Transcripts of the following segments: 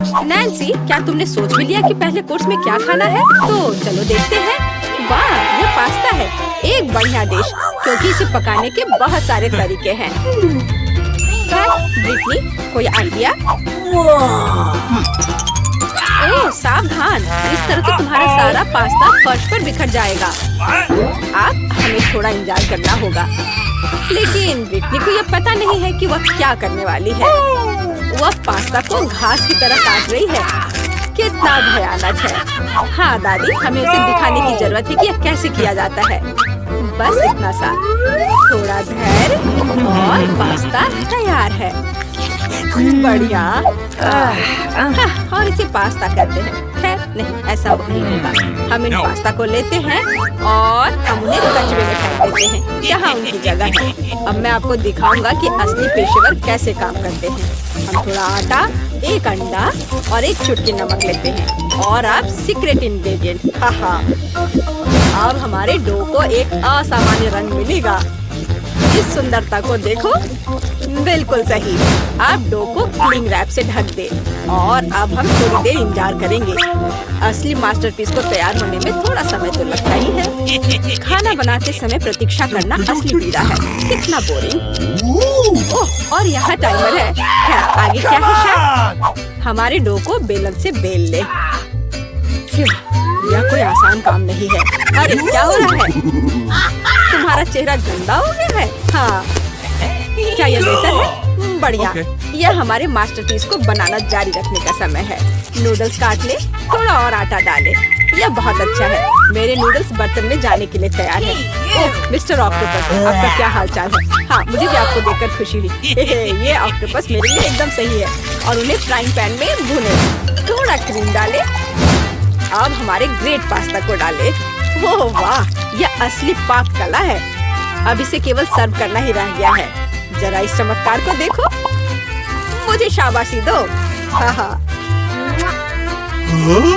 Nancy, क्या तुमने सोच भी लिया कि पहले कोर्स में क्या खाना है? तो चलो देखते हैं। वाह, ये पास्ता है, एक बढ़िया डिश, क्योंकि इसे पकाने के बहुत सारे तरीके हैं। ब्रिटनी, कोई आइडिया? ओह, सावधान, इस तरह तो तुम्हारा सारा पास्ता फर्श पर बिखर जाएगा। अब हमें थोड़ा इंतजार करना होगा। लेकिन ब्रिटनी को ये पता नहीं है कि वह क्या करने वाली है। वह पास्ता को घास की तरह काट रही है। कितना भयानक है। हाँ दादी, हमें उसे दिखाने की जरूरत है कि यह कैसे किया जाता है। बस इतना सा, थोड़ा धैर्य और पास्ता तैयार है। बढ़िया। और इसे पास्ता कहते हैं। खैर नहीं, ऐसा नहीं होगा। हम इन पास्ता को लेते हैं और हम उन्हें कचरे में फेंक देते हैं, जहाँ उनकी जगह है। अब मैं आपको दिखाऊंगा कि असली पेशेवर कैसे काम करते हैं। हम थोड़ा आटा, एक अंडा और एक चुटकी नमक लेते हैं और अब सीक्रेट इंग्रेडिएंट। अब हमारे डो को एक असामान्य रंग मिलेगा। इस सुंदरता को देखो, बिल्कुल सही। आप डो को क्लिंग रैप से ढक दे और अब हम थोड़ी देर इंतजार करेंगे। असली मास्टरपीस को तैयार होने में थोड़ा समय तो लगता ही है। खाना बनाते समय प्रतीक्षा करना असली पीड़ा है। कितना बोरिंग। ओह, और यहाँ टाइमर है। क्या आगे क्या है शेफ? हमारे डो को बेलन से बेल ले। यह कोई आसान काम नहीं है। अरे क्या हो रहा है? तुम्हारा चेहरा गंदा हो गया है। हाँ, क्या यह बेहतर है? बढ़िया। यह हमारे मास्टरपीस को बनाना जारी रखने का समय है। नूडल्स काट ले, थोड़ा और आटा डाले। यह बहुत अच्छा है। मेरे नूडल्स बर्तन में जाने के लिए तैयार है। ओह मिस्टर ऑक्टोपस, आपका क्या हाल चाल है? हाँ, मुझे भी आपको देखकर खुशी हुई। ये ऑक्टोपस मेरे लिए एकदम सही है। और उन्हें फ्राइंग पैन में भूने, थोड़ा क्रीम डाले। अब हमारे ग्रेट पास्ता को डाले। ओह वाह, यह असली पाक कला है। अब इसे केवल सर्व करना ही रह गया है। जरा इस चमत्कार को देखो। मुझे शाबाशी दो। हाँ।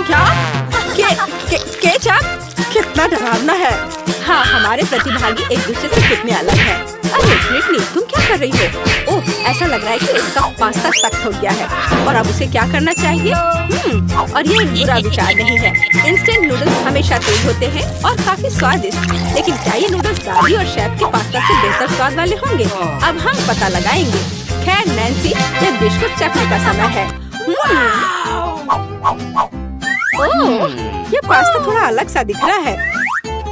क्या? केचप? कितना डरावना है। हाँ, हमारे प्रतिभागी एक दूसरे से कितने अलग हैं। अरे ब्रिटनी, तुम क्या कर रही हो? ओह, ऐसा लग रहा है कि इसका पास्ता सख्त हो गया है और अब उसे क्या करना चाहिए? और ये एक बुरा विचार नहीं है। इंस्टेंट नूडल्स हमेशा तेज होते हैं और काफी स्वादिष्ट। लेकिन क्या ये नूडल्स दादी और शेफ के पास्ता से बेहतर स्वाद वाले होंगे? अब हम पता लगाएंगे। खैर नैन्सी, यह डिश को चखने का समय है। ओह, ये पास्ता थोड़ा अलग सा दिख रहा है।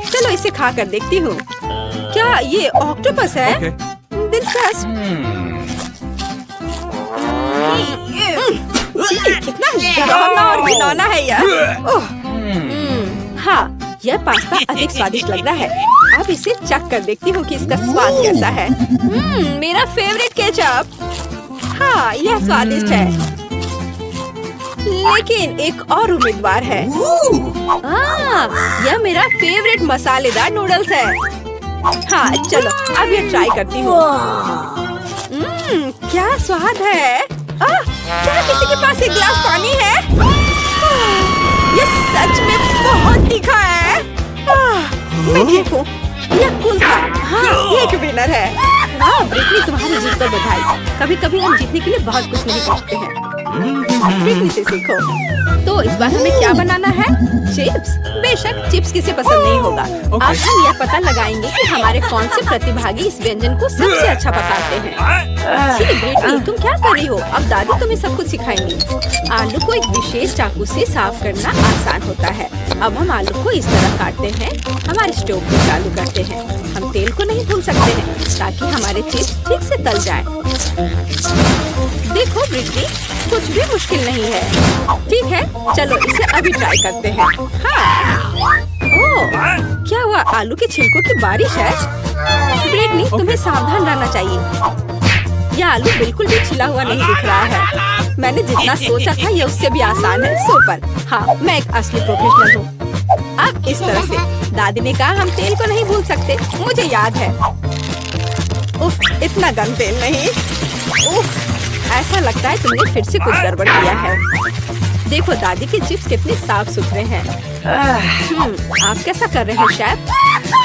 चलो इसे खा कर देखती हूँ। क्या ये ऑक्टोपस है? दिलचस्प। कितना डरावना और घिनौना है यह। ओह, हाँ, यह पास्ता अधिक स्वादिष्ट लग रहा है। अब इसे चख कर देखती हूँ कि इसका स्वाद कैसा है। मेरा फेवरेट केचप। हाँ, यह स्वादिष्ट है। लेकिन एक और उम्मीदवार है। यह मेरा फेवरेट मसालेदार नूडल्स है। हाँ, चलो अब ये ट्राई करती हूँ। क्या स्वाद है। क्या किसी के पास एक गिलास पानी है? ये सच में बहुत तीखा है। मैं ठीक हूँ। यह कूल था। हाँ, ये एक विनर है। हाँ ब्रिटनी, तुम्हारी जीत पर बधाई। कभी कभी हम जीतने के लिए बहुत कुछ नहीं करते हैं। ब्रिटनी से सीखो। तो इस बार हमें क्या बनाना है? चिप्स? बेशक, चिप्स किसे पसंद नहीं होगा। आज हम यह पता लगाएंगे कि हमारे कौन से प्रतिभागी इस व्यंजन को सबसे अच्छा पकाते हैं। ब्रिटनी, तुम क्या कर रही हो? अब दादी तुम्हें सब कुछ सिखाएंगी। आलू को एक विशेष चाकू से साफ करना आसान होता है। अब हम आलू को इस तरह काटते हैं। हमारे स्टोव को चालू करते हैं। हम तेल को नहीं भूल सकते हैं ताकि हमारे चिप्स ठीक से तल जाएं। देखो ब्रिटनी, कुछ भी मुश्किल नहीं है। ठीक है, चलो इसे अभी ट्राई करते हैं। हाँ। ओह, क्या हुआ? आलू के छिलकों की बारिश है। ब्रिटनी, तुम्हें सावधान रहना चाहिए। यह आलू बिल्कुल भी छिला हुआ नहीं दिख रहा है। मैंने जितना सोचा था यह उससे भी आसान है। सुपर। हाँ, मैं एक असली प्रोफेशनल हूँ। अब इस तरह से दादी ने कहा हम तेल को नहीं भूल सकते। मुझे याद है। उफ, इतना गर्म तेल नहीं। उफ, ऐसा लगता है तुमने फिर से कुछ गड़बड़ किया है। देखो दादी के चिप्स कितने साफ सुथरे हैं। आप कैसा कर रहे हैं शेफ?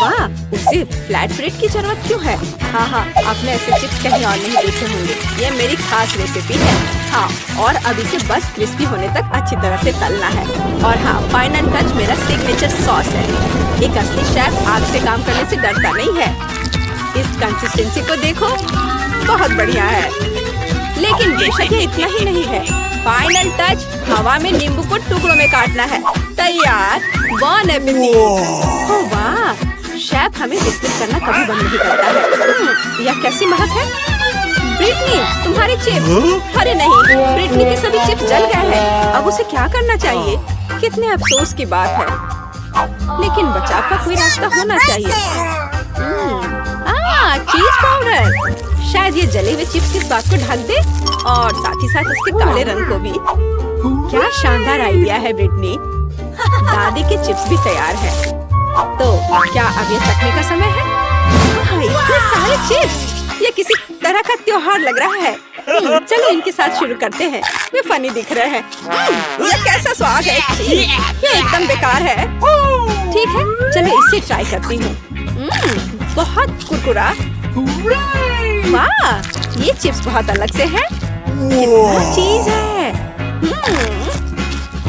वाह, उसे फ्लैट ब्रेड की जरूरत क्यों है? हाँ, आपने ऐसे चिप्स कहीं और नहीं देखे होंगे। ये मेरी खास रेसिपी है। हाँ, और अब इसे बस क्रिस्पी होने तक अच्छी तरह से तलना है। और हाँ, फाइनल टच मेरा सिग्नेचर सॉस है। एक असली शेफ आग से काम करने से डरता नहीं है। इस कंसिस्टेंसी को देखो, बहुत बढ़िया है। लेकिन बेशक ये इतना ही नहीं है। फाइनल टच, हवा में नींबू को टुकड़ों में काटना है। तैयार। बॉन एपेटिट। ओह वाह, शेफ हमें बिस्किट करना कभी बंद नहीं करता है। यह कैसी महक है? ब्रिटनी, तुम्हारे चिप्स। अरे नहीं, ब्रिटनी के सभी चिप्स जल गए हैं। अब उसे क्या करना चाहिए? कितने अफसोस की बात है। लेकिन बचाव का कोई रास्ता होना चाहिए। चीज पाउडर। शायद ये जले हुए चिप्स की स्वाद को ढक दे और साथ ही साथ उसके काले रंग को भी। क्या शानदार आइडिया है ब्रिटनी। दादी के चिप्स भी तैयार है। तो क्या अब ये चखने का समय है? इतने सारे चिप्स, ये किसी तरह का त्योहार लग रहा है। चलो इनके साथ शुरू करते हैं। वे फनी दिख रहे हैं। ये कैसा स्वाद है? ये एकदम बेकार है। ठीक है, चलो इससे ट्राई करती हूँ। बहुत कुरकुरा। वाह, ये चिप्स बहुत अलग से हैं। कितना चीज है।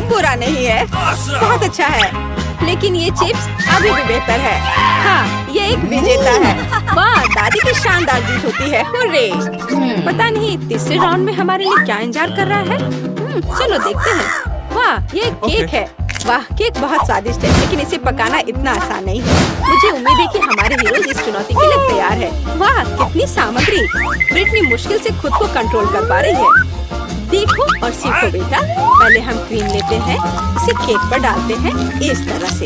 बुरा नहीं है, बहुत अच्छा है। लेकिन ये चिप्स अभी भी बेहतर है। हाँ, ये एक विजेता है। वाह, दादी की शानदार जीत होती है। हुर्रे। पता नहीं तीसरे राउंड में हमारे लिए क्या इंतजार कर रहा है। चलो देखते हैं। वाह, ये केक है। वाह, केक बहुत स्वादिष्ट है, लेकिन इसे पकाना इतना आसान नहीं है। मुझे उम्मीद है कि हमारे हीरो इस चुनौती के लिए तैयार है। वाह, कितनी सामग्री। ब्रिटनी मुश्किल से खुद को कंट्रोल कर पा रही है। देखो और सीखो बेटा। पहले हम क्रीम लेते हैं, इसे केक पर डालते हैं इस तरह से।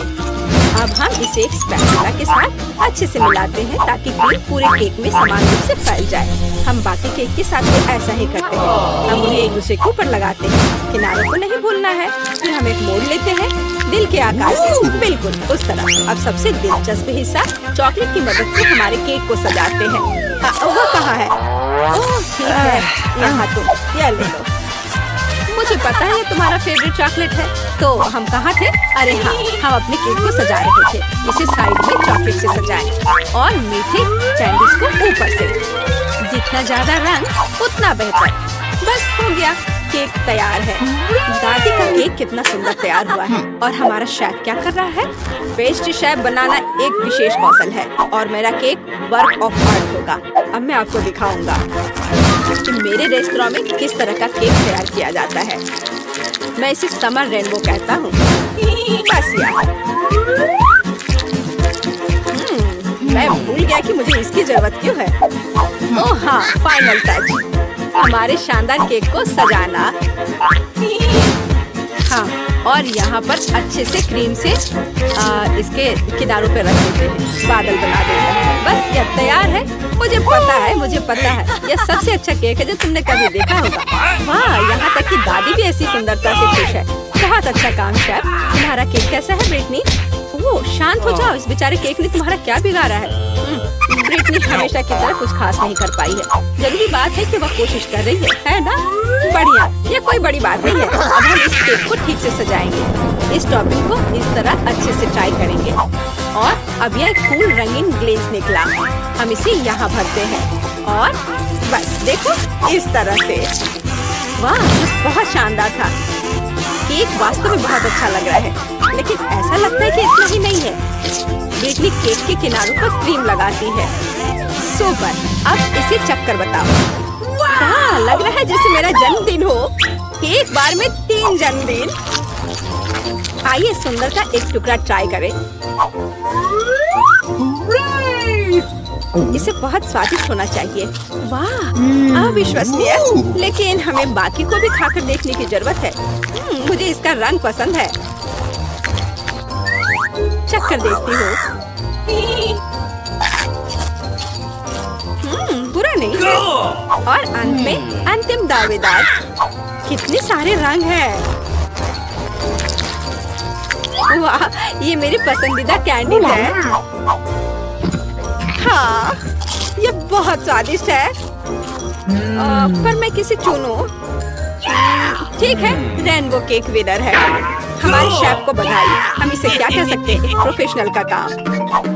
अब हम इसे एक स्पैचुला के साथ अच्छे से मिलाते हैं ताकि क्रीम पूरे केक में समान रूप से फैल जाए। हम बाकी केक के साथ भी ऐसा ही करते हैं। हम उन्हें एक दूसरे के ऊपर लगाते हैं। किनारों को नहीं भूलना है। फिर हम एक मोड़ लेते हैं दिल के आकार के, बिल्कुल उस तरह। अब सबसे दिलचस्प हिस्सा, चॉकलेट की मदद से हमारे केक को सजाते हैं। वो कहाँ है? ओह ठीक है, यहाँ तुम यह ले लो। मुझे पता है ये तुम्हारा फेवरेट चॉकलेट है। तो हम कहाँ थे? अरे हाँ, हम अपने केक को सजा रहे थे। इसे साइड में चॉकलेट से सजाएं और मीठे कैंडीज को ऊपर से। जितना ज्यादा रंग उतना बेहतर। बस हो गया, केक तैयार है। दादी का केक कितना सुंदर तैयार हुआ है। और हमारा शेफ क्या कर रहा है? पेस्ट्री शेफ बनाना एक विशेष कौशल है और मेरा केक वर्क ऑफ आर्ट होगा। अब मैं आपको दिखाऊंगा कि मेरे रेस्तरां में किस तरह का केक तैयार किया जाता है। मैं इसे समर रेनबो कहता हूँ। बस यार, मैं भूल गया कि मुझे इसकी जरूरत क्यों है। ओह हाँ, फाइनल टच, हमारे शानदार केक को सजाना। हाँ, और यहाँ पर अच्छे से क्रीम से इसके किनारों पे रख देते हैं, बादल बना देते हैं। बस यह तैयार है। मुझे पता है यह सबसे अच्छा केक है जो तुमने कभी देखा होगा। वाह, यहाँ तक कि दादी भी ऐसी सुंदरता से खुश है। बहुत अच्छा काम शेफ। तुम्हारा केक कैसा है ब्रिटनी? ओह शांत हो जाओ, इस बेचारे केक ने तुम्हारा क्या बिगाड़ा है? ब्रिटनी हमेशा की तरह कुछ खास नहीं कर पाई है। जरूरी बात है कि वह कोशिश कर रही है ना? बढ़िया, ये कोई बड़ी बात नहीं है। अब हम इस केक को ठीक से सजाएंगे। इस टॉपिंग को इस तरह अच्छे से ट्राई करेंगे। और अब यह कूल रंगीन ग्लेज निकला। हम इसे यहाँ भरते हैं और बस देखो इस तरह से। वाह, बहुत शानदार था। केक वास्तव में बहुत अच्छा लग रहा है, लेकिन ऐसा लगता है कि इतना ही नहीं है। ब्रिटनी केक के किनारों पर क्रीम लगाती है। सुपर, अब इसे चक्कर बताओ। हाँ, लग रहा है जैसे मेरा जन्मदिन हो। एक बार में 3 जन्मदिन। आइए सुंदर का एक टुकड़ा ट्राई करें। इसे बहुत स्वादिष्ट होना चाहिए। वाह, अविश्वसनीय। लेकिन हमें बाकी को भी खाकर देखने की जरूरत है। मुझे इसका रंग पसंद है। चक्कर देखती हूँ। बुरा नहीं है। और अंत में अंतिम दावेदार। कितने सारे रंग हैं। वाह, ये मेरी पसंदीदा कैंडी है। हाँ, ये बहुत स्वादिष्ट है। पर मैं किसे चुनूं? ठीक है, रेनबो केक विनर है। हमारे शेफ को बधाई। हम इसे क्या कह सकते हैं, एक प्रोफेशनल का काम।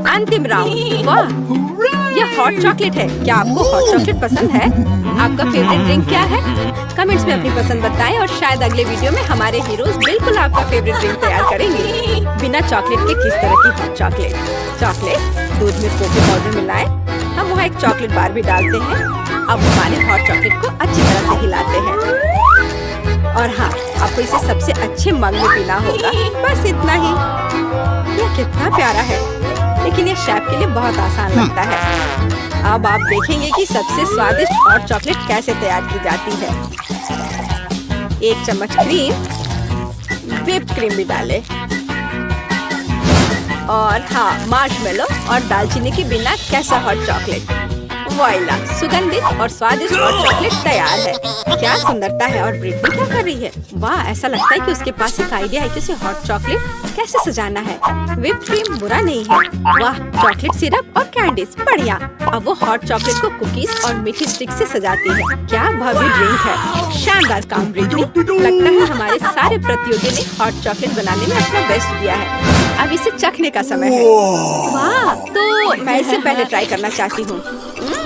अंतिम राउंड। वाह, यह हॉट चॉकलेट है। क्या आपको हॉट चॉकलेट पसंद है? आपका फेवरेट ड्रिंक क्या है? कमेंट्स में अपनी पसंद बताएं और शायद अगले वीडियो में हमारे हीरोज बिल्कुल आपका फेवरेट ड्रिंक तैयार करेंगे। बिना चॉकलेट के किस तरह की हॉट चॉकलेट? चॉकलेट दूध में कोको पाउडर मिलाएं। हम वहाँ एक चॉकलेट बार भी डालते हैं। अब हमारे हॉट चॉकलेट को अच्छी तरह से हिलाते हैं। और हाँ, आपको इसे सबसे अच्छे मग में पीना होगा। बस इतना ही। यह कितना प्यारा है, लेकिन ये शेफ के लिए बहुत आसान लगता है। अब आप देखेंगे कि सबसे स्वादिष्ट हॉट चॉकलेट कैसे तैयार की जाती है। 1 चम्मच क्रीम, व्हिप्ड क्रीम भी डालें। और हाँ, मार्शमेलो और दालचीनी के बिना कैसा हॉट चॉकलेट। वॉइला, सुगंधित और स्वादिष्ट हॉट चॉकलेट तैयार है। क्या सुंदरता है। और ब्रिटनी क्या कर रही है? वाह, ऐसा लगता है कि उसके पास एक आइडिया है कि उसे हॉट चॉकलेट कैसे सजाना है। व्हिप्ड क्रीम बुरा नहीं है। वाह, चॉकलेट सिरप और कैंडीज बढ़िया। अब वो हॉट चॉकलेट को कुकीज और मीठी स्टिक से सजाती है। क्या भव्य ड्रिंक है। शानदार काम ब्रिटनी। लगता है हमारे सारे प्रतियोगी ने हॉट चॉकलेट बनाने में अपना बेस्ट दिया है। अब इसे चखने का समय है। वाह, तो मैं इसे पहले ट्राई करना चाहती हूँ।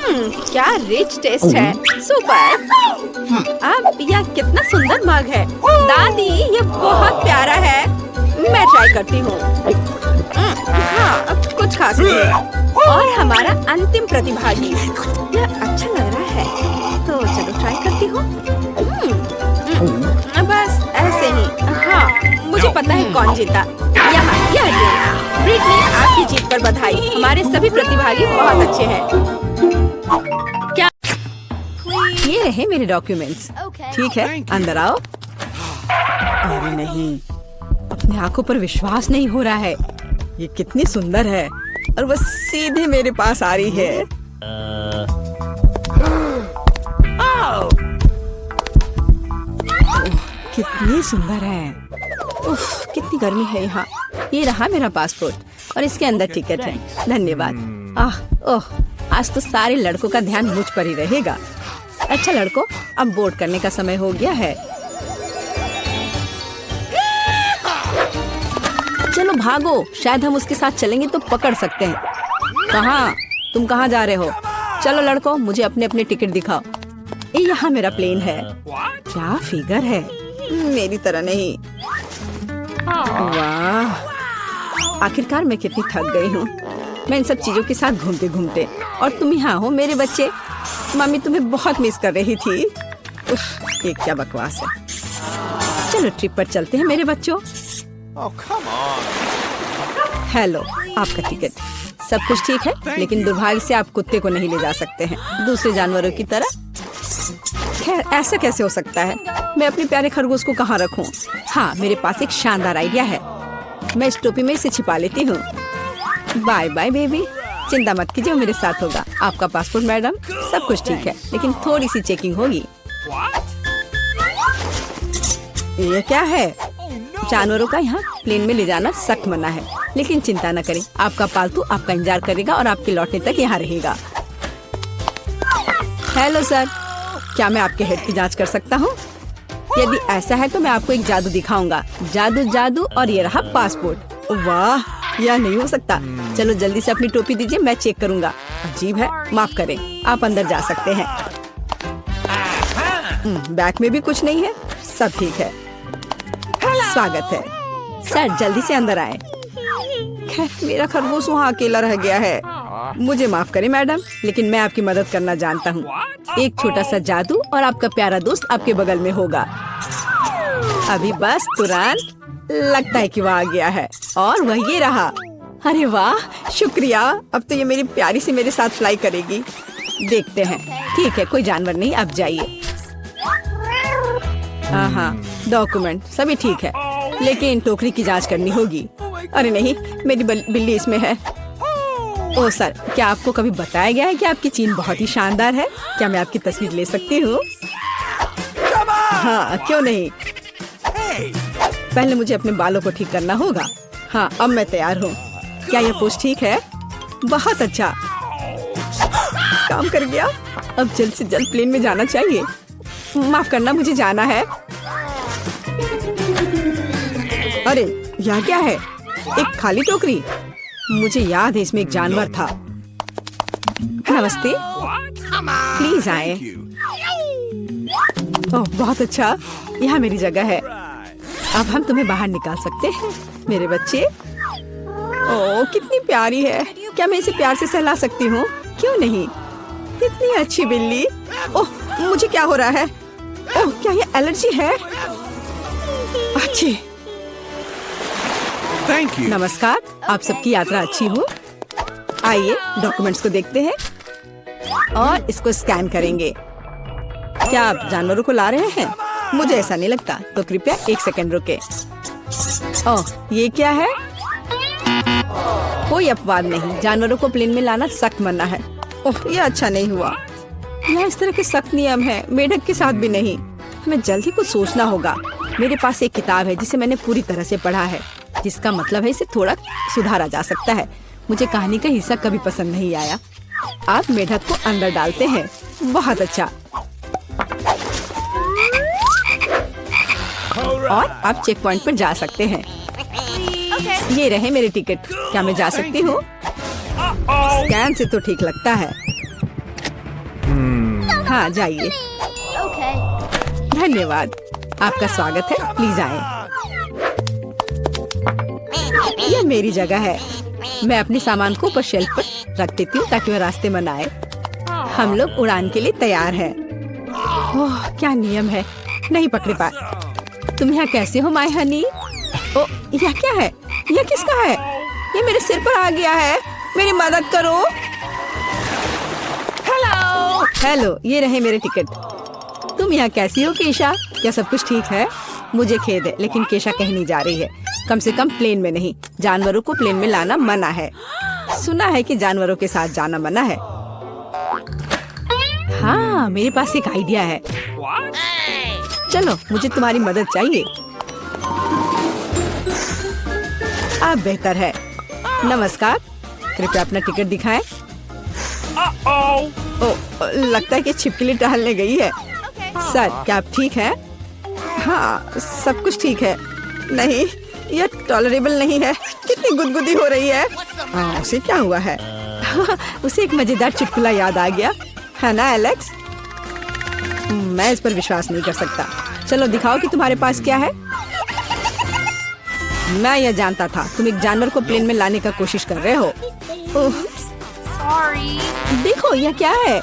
क्या रिच टेस्ट है। सुपर। अब यह कितना सुंदर मग है। दादी, ये बहुत प्यारा है। मैं ट्राई करती हूँ। हाँ, अब कुछ खास नहीं। और हमारा अंतिम प्रतिभागी। यह अच्छा लग रहा है, तो चलो ट्राई करती हूँ। बस ऐसे ही। हाँ, मुझे पता है कौन जीता। यहाँ यह ब्रिटनी, आपकी जीत पर बधाई। हमारे सभी प्रतिभागी बहुत अच्छे हैं। क्या ये रहे मेरे डॉक्यूमेंट्स। ठीक है, अंदर आओ। अरे नहीं, अपनी आंखों पर विश्वास नहीं हो रहा है। ये कितनी सुंदर है और बस सीधे मेरे पास आ रही है। कितनी सुंदर है। उफ, कितनी गर्मी है यहाँ। ये रहा मेरा पासपोर्ट और इसके अंदर टिकट है। धन्यवाद। ओह, आज तो सारे लड़कों का ध्यान मुझ पर ही रहेगा। अच्छा लड़कों, अब बोर्ड करने का समय हो गया है। चलो भागो, शायद हम उसके साथ चलेंगे तो पकड़ सकते हैं। कहाँ? तुम कहाँ जा रहे हो? चलो लड़कों, मुझे अपने अपने टिकट दिखाओ। ये यहाँ मेरा प्लेन है। क्या फिगर है, मेरी तरह नहीं। वाह, आखिरकार मैं कितनी थक गई हूँ। मैं इन सब चीजों के साथ घूमते घूमते। और तुम यहाँ हो मेरे बच्चे। मम्मी तुम्हें बहुत मिस कर रही थी। उफ, ये क्या बकवास है। चलो ट्रिप पर चलते हैं मेरे बच्चों। हेलो, आपका टिकट। सब कुछ ठीक है, लेकिन दुर्भाग्य से आप कुत्ते को नहीं ले जा सकते हैं, दूसरे जानवरों की तरह। खैर, ऐसा कैसे हो सकता है? मैं अपने प्यारे खरगोश को कहाँ रखूं? हाँ, मेरे पास एक शानदार आइडिया है। मैं इस टोपी में इसे छिपा लेती हूँ। बाय बाय बेबी, चिंता मत कीजिए, मेरे साथ होगा। आपका पासपोर्ट मैडम, सब कुछ ठीक है, लेकिन थोड़ी सी चेकिंग होगी। ये क्या है? जानवरों का यहाँ प्लेन में ले जाना सख्त मना है, लेकिन चिंता न करें, आपका पालतू आपका इंतजार करेगा और आपके लौटने तक यहाँ रहेगा। हेलो सर, क्या मैं आपके हेड की जांच कर सकता हूँ? यदि ऐसा है तो मैं आपको एक जादू दिखाऊंगा। जादू जादू, और ये रहा पासपोर्ट। वाह, यह नहीं हो सकता। चलो जल्दी से अपनी टोपी दीजिए, मैं चेक करूंगा। अजीब है, माफ करें, आप अंदर जा सकते हैं। बैग में भी कुछ नहीं है, सब ठीक है। स्वागत है सर, जल्दी से अंदर आए। खैर, मेरा खरगोश वहाँ अकेला रह गया है। मुझे माफ करें मैडम, लेकिन मैं आपकी मदद करना जानता हूँ। एक छोटा सा जादू और आपका प्यारा दोस्त आपके बगल में होगा। अभी बस तुरंत। लगता है कि वह आ गया है, और वह ये रहा। अरे वाह, शुक्रिया। अब तो ये मेरी प्यारी सी मेरे साथ फ्लाई करेगी। देखते हैं। ठीक है, कोई जानवर नहीं, आप जाइए। हाँ, डॉक्यूमेंट सभी ठीक है, लेकिन टोकरी की जांच करनी होगी। अरे नहीं, मेरी बिल्ली इसमें है। ओह सर, क्या आपको कभी बताया गया है कि आपकी चीन बहुत ही शानदार है? क्या मैं आपकी तस्वीर ले सकती हूँ? हाँ, क्यों नहीं। पहले मुझे अपने बालों को ठीक करना होगा। हाँ, अब मैं तैयार हूँ। क्या यह पोस्ट ठीक है? बहुत अच्छा, काम कर गया। अब जल्द से जल्द प्लेन में जाना चाहिए। माफ करना, मुझे जाना है। अरे यह क्या है? एक खाली टोकरी। मुझे याद है इसमें एक जानवर था। नमस्ते, प्लीज आए। ओह बहुत अच्छा, यहाँ मेरी जगह है। अब हम तुम्हें बाहर निकाल सकते हैं मेरे बच्चे। ओह कितनी प्यारी है। क्या मैं इसे प्यार से सहला सकती हूँ? क्यों नहीं? कितनी अच्छी बिल्ली। ओह मुझे क्या हो रहा है? ओह क्या ये एलर्जी है? अच्छी। नमस्कार, आप सबकी यात्रा अच्छी हो। आइए डॉक्यूमेंट्स को देखते हैं और इसको स्कैन करेंगे। क्या आप जानवरों को ला रहे हैं? मुझे ऐसा नहीं लगता, तो कृपया 1 सेकंड रुके। ओह ये क्या है? कोई अपवाद नहीं, जानवरों को प्लेन में लाना सख्त मना है। ओह ये अच्छा नहीं हुआ। यहाँ इस तरह के सख्त नियम है, मेढक के साथ भी नहीं। हमें जल्दी कुछ सोचना होगा। मेरे पास एक किताब है जिसे मैंने पूरी तरह से पढ़ा है, जिसका मतलब है इसे थोड़ा सुधारा जा सकता है। मुझे कहानी का हिस्सा कभी पसंद नहीं आया। आप मेढक को अंदर डालते हैं। बहुत अच्छा। और आप चेक पॉइंट पर जा सकते हैं। ये रहे मेरे टिकट। क्या मैं जा सकती हूँ? स्कैन से तो ठीक लगता है। हाँ जाइए। धन्यवाद, आपका स्वागत है। प्लीज आए। यह मेरी जगह है। मैं अपने सामान को ऊपर शेल्फ पर रख देती हूँ ताकि वह रास्ते में न आए। हम लोग उड़ान के लिए तैयार हैं। ओह क्या नियम है, नहीं पकड़े पाए। तुम यहाँ कैसे हो माय हनी? ओ यह क्या है? यह किसका है? ये मेरे सिर पर आ गया है। मेरी मदद करो। हेलो हेलो, ये रहे मेरे टिकट। तुम यहाँ कैसी हो केशा? क्या सब कुछ ठीक है? मुझे खेद है, लेकिन केशा कहीं नहीं जा रही है। कम से कम प्लेन में नहीं। जानवरों को प्लेन में लाना मना है। सुना है कि जानवरों के साथ जाना मना है। हाँ मेरे पास एक आइडिया है। चलो मुझे तुम्हारी मदद चाहिए। अब बेहतर है। नमस्कार, कृपया अपना टिकट दिखाएं। ओ लगता है कि छिपकली टहलने गई है। सर क्या आप ठीक है? हाँ सब कुछ ठीक है। नहीं यह टॉलरेबल नहीं है। कितनी गुदगुदी हो रही है। उसे क्या हुआ है? उसे एक मजेदार चुटकुला याद आ गया है ना एलेक्स? मैं इस पर विश्वास नहीं कर सकता। चलो दिखाओ कि तुम्हारे पास क्या है। मैं यह जानता था, तुम एक जानवर को प्लेन में लाने का कोशिश कर रहे हो। देखो यह क्या है।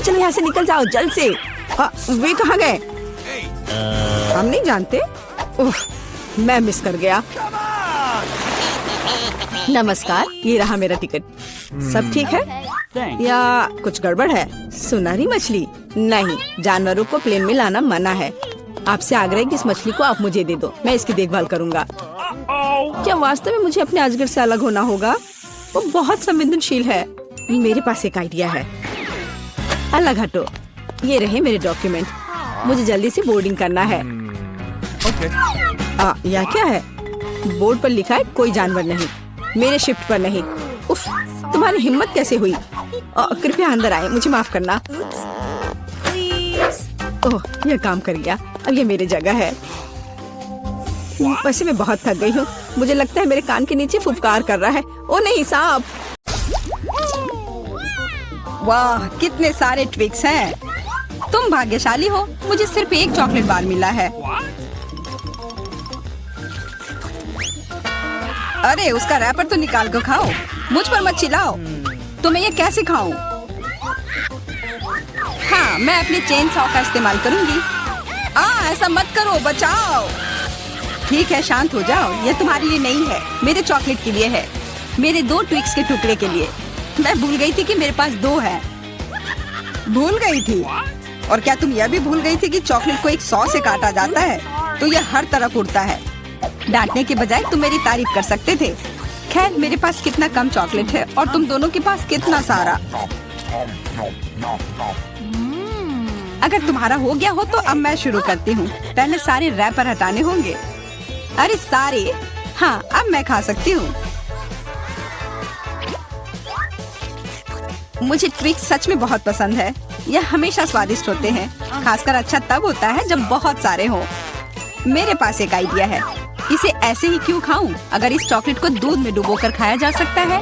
चलो यहाँ से निकल जाओ जल्द से। वे कहाँ गए? हम नहीं जानते। मैं मिस कर गया। नमस्कार, ये रहा मेरा टिकट। सब ठीक है या कुछ गड़बड़ है? सुनहरी मछली नहीं, जानवरों को प्लेन में लाना मना है। आपसे आग्रह है कि इस मछली को आप मुझे दे दो, मैं इसकी देखभाल करूंगा। क्या वास्तव में मुझे अपने अजगर से अलग होना होगा? वो बहुत संवेदनशील है। मेरे पास एक आइडिया है। अलग हटो। ये रहे मेरे डॉक्यूमेंट। मुझे जल्दी से बोर्डिंग करना है। यह क्या है? बोर्ड पर लिखा है कोई जानवर नहीं, मेरे शिफ्ट पर नहीं। उफ, तुम्हारी हिम्मत कैसे हुई? कृपया अंदर आए, मुझे माफ करना। ओह यह काम कर गया। अब ये मेरी जगह है। वैसे मैं बहुत थक गई हूँ। मुझे लगता है मेरे कान के नीचे फुफकार कर रहा है। ओ नहीं सांप। वाह कितने सारे ट्विक्स हैं। तुम भाग्यशाली हो, मुझे सिर्फ एक चॉकलेट बार मिला है। अरे उसका रैपर तो निकाल कर खाओ। मुझ पर मत चिल्लाओ। तो मैं ये कैसे खाऊं? हाँ मैं अपने चेन सॉ का इस्तेमाल करूंगी। ऐसा मत करो, बचाओ। ठीक है शांत हो जाओ। ये तुम्हारे लिए नहीं है, मेरे चॉकलेट के लिए है। मेरे 2 ट्विक्स के टुकड़े के लिए। मैं भूल गई थी कि मेरे पास 2 है। भूल गई थी? और क्या तुम यह भी भूल गई थी कि चॉकलेट को एक सॉ से काटा जाता है? तो यह हर तरफ उड़ता है। डांटने के बजाय तुम मेरी तारीफ कर सकते थे। खैर मेरे पास कितना कम चॉकलेट है और तुम दोनों के पास कितना सारा। अगर तुम्हारा हो गया हो तो अब मैं शुरू करती हूँ। पहले सारे रैपर हटाने होंगे। अरे सारे? हाँ अब मैं खा सकती हूँ। मुझे ट्विक्स सच में बहुत पसंद है। यह हमेशा स्वादिष्ट होते हैं। खासकर अच्छा तब होता है जब बहुत सारे हो। मेरे पास एक आइडिया है। इसे ऐसे ही क्यों खाऊं? अगर इस चॉकलेट को दूध में डुबोकर खाया जा सकता है।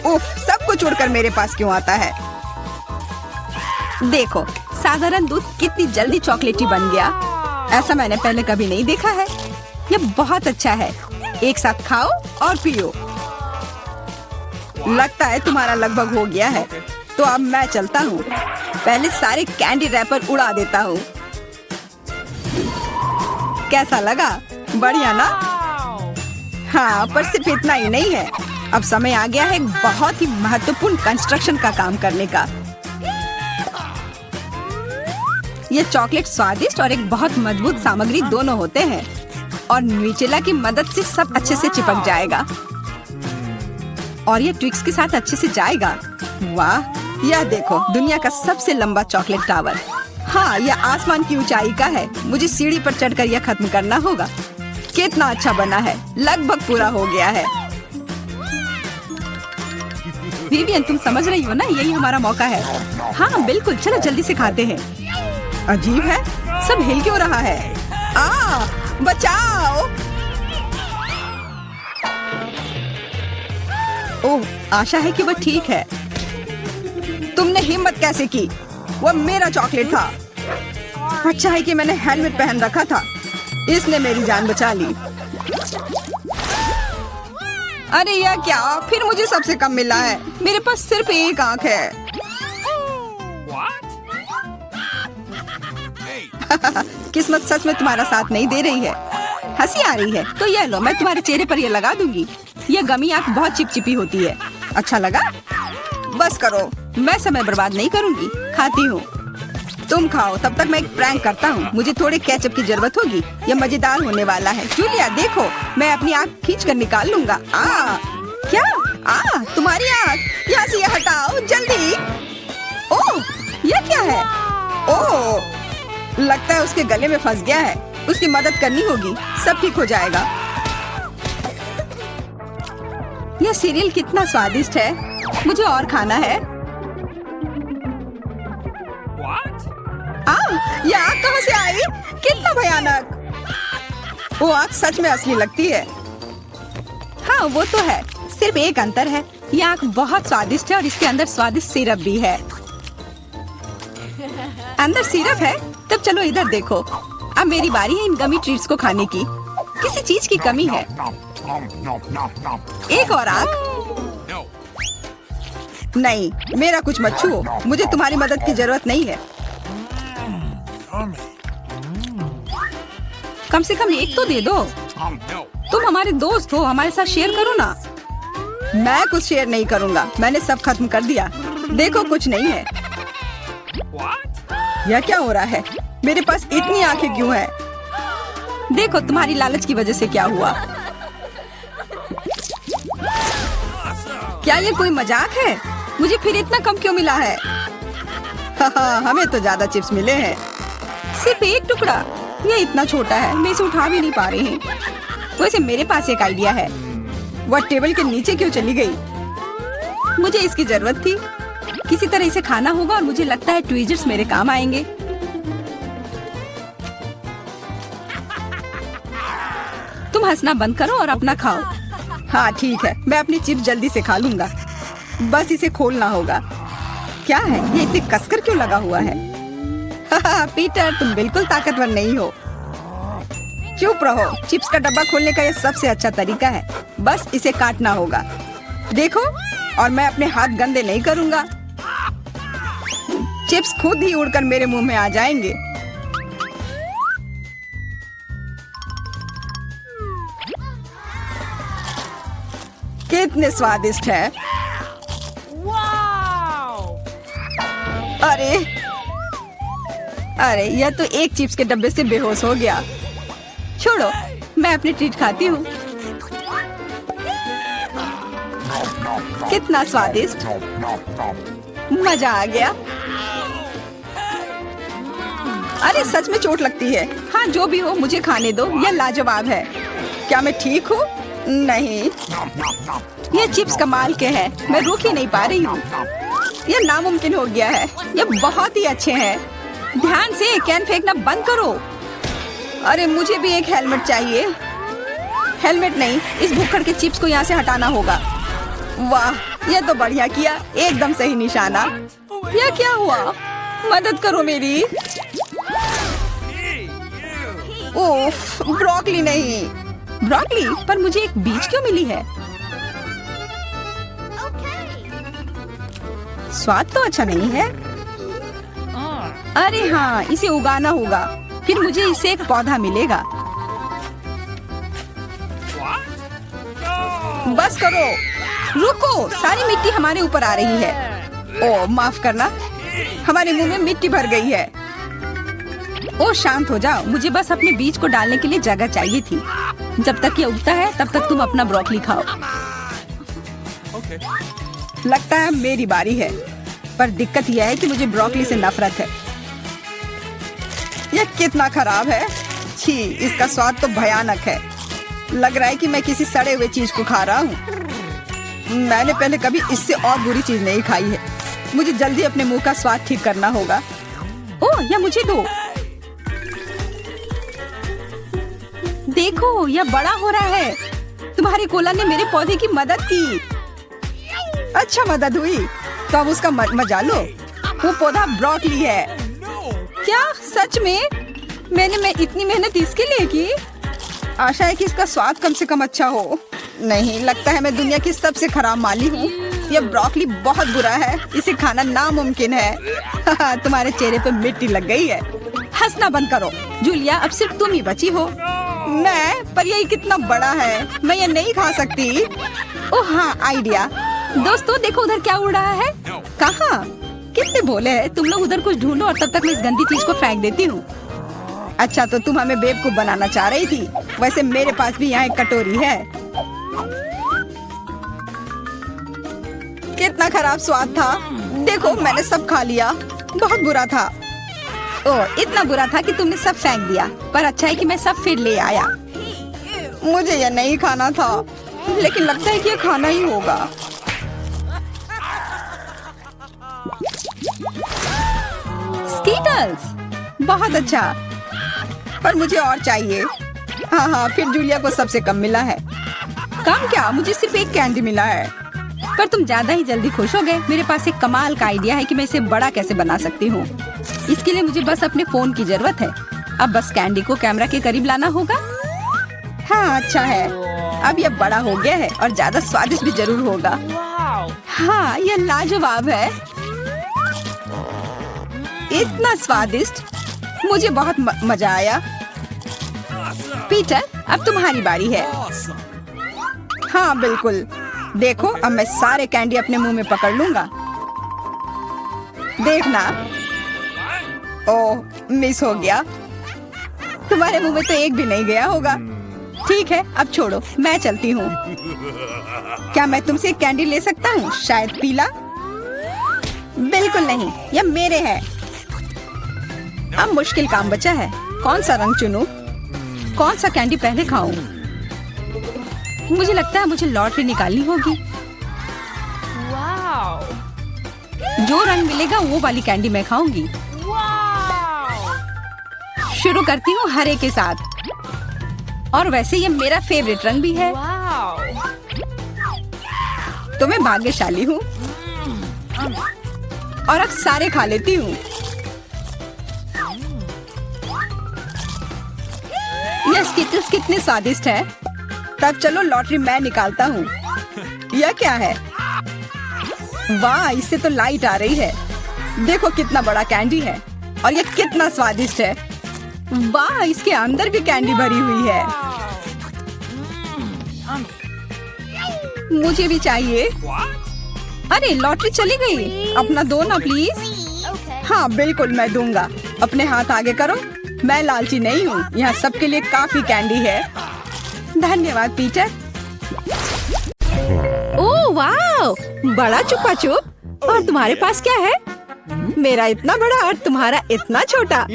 उफ, सब कुछ उड़कर मेरे पास क्यों आता है? देखो, साधारण दूध कितनी जल्दी चॉकलेटी बन गया। ऐसा मैंने पहले कभी नहीं देखा है। यह बहुत अच्छा है। एक साथ खाओ और पियो। लगता है तुम्हारा लगभग हो गया है, तो अब मैं चलता हूँ। पहले सारे कैंडी रैपर उड़ा देता हूँ। कैसा लगा? बढ़िया ना? हाँ, पर सिर्फ इतना ही नहीं है। अब समय आ गया है एक बहुत ही महत्वपूर्ण कंस्ट्रक्शन का काम करने का। ये चॉकलेट स्वादिष्ट और एक बहुत मजबूत सामग्री दोनों होते हैं, और न्यूटेला की मदद से सब अच्छे से चिपक जाएगा और ये ट्विक्स के साथ अच्छे से जाएगा। वाह, यह देखो, दुनिया का सबसे लंबा चॉकलेट टावर। हाँ, यह आसमान की ऊंचाई का है। मुझे सीढ़ी पर चढ़कर यह खत्म करना होगा। कितना अच्छा बना है, लगभग पूरा हो गया है। विवियन, तुम समझ रही हो ना, यही हमारा मौका है। हाँ बिल्कुल, चलो जल्दी से खाते हैं। अजीब है, सब हिल क्यों रहा है? बचाओ! ओह, आशा है कि वह ठीक है। तुमने हिम्मत कैसे की? वह मेरा चॉकलेट था। अच्छा है कि मैंने हेलमेट पहन रखा था। इसने मेरी जान बचा ली। अरे यह क्या? फिर मुझे सबसे कम मिला है। मेरे पास सिर्फ एक आंख है। किस्मत सच में तुम्हारा साथ नहीं दे रही है। हंसी आ रही है तो यह लो, मैं तुम्हारे चेहरे पर ये लगा दूंगी। यह गमी आंख बहुत चिपचिपी होती है। अच्छा लगा? बस करो, मैं समय बर्बाद नहीं करूंगी। खाती हूँ, तुम खाओ। तब तक मैं एक प्रैंक करता हूँ। मुझे थोड़े केचप की जरूरत होगी। यह मजेदार होने वाला है। जूलिया देखो, मैं अपनी आँख खींच कर निकाल लूंगा। क्या? तुम्हारी आँख यहाँ से हटाओ जल्दी। ओह, यह क्या है? ओह, लगता है उसके गले में फंस गया है। उसकी मदद करनी होगी, सब ठीक हो जाएगा। यह सीरियल कितना स्वादिष्ट है। मुझे और खाना है। ये आग कहाँ से आई? कितना भयानक! वो आग सच में असली लगती है। हाँ वो तो है, सिर्फ एक अंतर है, ये आग बहुत स्वादिष्ट है और इसके अंदर स्वादिष्ट सिरप भी है। अंदर सिरप है? तब चलो इधर देखो। अब मेरी बारी है इन गमी ट्रीट्स को खाने की। किसी चीज की कमी है। एक और आग? नहीं, मेरा कुछ मत छुओ। मुझे तुम्हारी मदद की जरूरत नहीं है। कम से कम एक तो दे दो। तुम हमारे दोस्त हो, हमारे साथ शेयर करो ना। मैं कुछ शेयर नहीं करूंगा, मैंने सब खत्म कर दिया। देखो, कुछ नहीं है। यह क्या हो रहा है? मेरे पास इतनी आंखें क्यों है? देखो, तुम्हारी लालच की वजह से क्या हुआ। क्या ये कोई मजाक है? मुझे फिर इतना कम क्यों मिला है? हमें तो ज्यादा चिप्स मिले हैं। सिर्फ एक टुकड़ा? ये इतना छोटा है, मैं इसे उठा भी नहीं पा रही हूँ। वैसे मेरे पास एक आइडिया है। वह टेबल के नीचे क्यों चली गई? मुझे इसकी जरूरत थी। किसी तरह इसे खाना होगा और मुझे लगता है ट्वीजर्स मेरे काम आएंगे। तुम हंसना बंद करो और अपना खाओ। हाँ ठीक है, मैं अपनी चिप्स जल्दी से खा लूंगा। बस इसे खोलना होगा। क्या है ये, इतने कसकर क्यों लगा हुआ है? पीटर, तुम बिल्कुल ताकतवर नहीं हो। चुप रहो। चिप्स का डब्बा खोलने का यह सबसे अच्छा तरीका है। बस इसे काटना होगा। देखो, और मैं अपने हाथ गंदे नहीं करूंगा। चिप्स खुद ही उड़कर मेरे मुंह में आ जाएंगे। कितने स्वादिष्ट है। अरे यह तो एक चिप्स के डब्बे से बेहोश हो गया। छोड़ो, मैं अपनी ट्रीट खाती हूँ। कितना स्वादिष्ट, मजा आ गया। अरे सच में चोट लगती है। हाँ जो भी हो, मुझे खाने दो। यह लाजवाब है। क्या मैं ठीक हूँ? नहीं, ये चिप्स कमाल के हैं। मैं रुक ही नहीं पा रही हूँ। यह नामुमकिन हो गया है। ये बहुत ही अच्छे हैं। ध्यान से, कैन फेंकना बंद करो। अरे मुझे भी एक हेलमेट चाहिए। हेलमेट नहीं, इस भुक्कड़ के चिप्स को यहाँ से हटाना होगा। वाह, ये तो बढ़िया किया, एकदम सही निशाना। यह क्या हुआ? मदद करो मेरी। ओफ, ब्रोकली नहीं। ब्रोकली पर मुझे एक बीज क्यों मिली है? स्वाद तो अच्छा नहीं है। अरे हाँ, इसे उगाना होगा, फिर मुझे इससे एक पौधा मिलेगा। बस करो, रुको, सारी मिट्टी हमारे ऊपर आ रही है। ओह माफ करना, हमारे मुंह में मिट्टी भर गई है। ओह शांत हो जाओ, मुझे बस अपने बीज को डालने के लिए जगह चाहिए थी। जब तक ये उगता है तब तक तुम अपना ब्रोकली खाओ। लगता है मेरी बारी है, पर दिक्कत यह है कि मुझे ब्रोकली से नफरत है। यह कितना खराब है। छी, इसका स्वाद तो भयानक है। लग रहा है कि मैं किसी सड़े हुए चीज को खा रहा हूँ। मैंने पहले कभी इससे और बुरी चीज नहीं खाई है। मुझे जल्दी अपने मुंह का स्वाद ठीक करना होगा। ओह, यह मुझे दो। देखो, यह बड़ा हो रहा है। तुम्हारे कोला ने मेरे पौधे की मदद की। अच्छा मदद हुई, तो अब उसका मजा लो। वो पौधा ब्रोकली है। क्या सच में? मैंने इतनी मेहनत इसके लिए की। आशा है कि इसका स्वाद कम से कम अच्छा हो। नहीं, लगता है मैं दुनिया की सबसे खराब माली हूँ। यह ब्रोकली बहुत बुरा है, इसे खाना नामुमकिन है। तुम्हारे चेहरे पे मिट्टी लग गई है। हंसना बंद करो जूलिया, अब सिर्फ तुम ही बची हो। मैं? पर यही कितना बड़ा है, मैं ये नहीं खा सकती। ओह हाँ, आइडिया। दोस्तों देखो, उधर क्या उड़ रहा है। कहाँ? कितने भोले हैं तुम लोग। उधर कुछ ढूंढो और तब तक मैं इस गंदी चीज को फेंक देती हूँ। अच्छा, तो तुम हमें बेवकूफ बनाना चाह रही थी। वैसे मेरे पास भी यहाँ एक कटोरी है। कितना खराब स्वाद था। देखो, मैंने सब खा लिया। बहुत बुरा था। ओह, इतना बुरा था कि तुमने सब फेंक दिया। पर अच्छा है कि मैं सब फिर ले आया। मुझे यह नहीं खाना था, लेकिन लगता है कि यह खाना ही होगा। स्कीटल्स, बहुत अच्छा, पर मुझे और चाहिए। हाँ, फिर जूलिया को सबसे कम मिला है। कम क्या, मुझे सिर्फ एक कैंडी मिला है। पर तुम ज्यादा ही जल्दी खुश हो गए। मेरे पास एक कमाल का आइडिया है कि मैं इसे बड़ा कैसे बना सकती हूँ। इसके लिए मुझे बस अपने फोन की जरूरत है। अब बस कैंडी को कैमरा के करीब लाना होगा। हाँ, अच्छा है। अब यह बड़ा हो गया है और ज्यादा स्वादिष्ट भी जरूर होगा। हाँ, यह लाजवाब है। इतना स्वादिष्ट, मुझे बहुत मजा आया। पीटर, अब तुम्हारी बारी है। हाँ बिल्कुल। देखो, अब मैं सारे कैंडी अपने मुंह में पकड़ लूंगा। देखना। ओह, मिस हो गया। तुम्हारे मुंह में तो एक भी नहीं गया होगा। ठीक है, अब छोड़ो, मैं चलती हूँ। क्या मैं तुमसे एक कैंडी ले सकता हूँ? शायद पीला। बिल्कुल नहीं, यह मेरे है। अब मुश्किल काम बचा है। कौन सा रंग चुनूं? कौन सा कैंडी पहले खाऊं? मुझे लगता है मुझे लॉटरी निकालनी होगी। जो रंग मिलेगा वो वाली कैंडी मैं खाऊंगी। शुरू करती हूँ हरे के साथ। और वैसे ये मेरा फेवरेट रंग भी है। तो मैं भाग्यशाली हूँ और अब सारे खा लेती हूँ। यह स्किटल्स कितने स्वादिष्ट है। तब चलो लॉटरी मैं निकालता हूँ। यह क्या है? वाह, इससे तो लाइट आ रही है। देखो कितना बड़ा कैंडी है और यह कितना स्वादिष्ट है। वाह, इसके अंदर भी कैंडी भरी हुई है। मुझे भी चाहिए। अरे लॉटरी चली गई। अपना दो ना प्लीज। हाँ बिल्कुल, मैं दूंगा। अपने हाथ आगे करो। मैं लालची नहीं हूँ। यहाँ सबके लिए काफी कैंडी है। धन्यवाद पीटर। ओह वाह, बड़ा चुपा चुप। और तुम्हारे पास क्या है? मेरा इतना बड़ा और तुम्हारा इतना छोटा।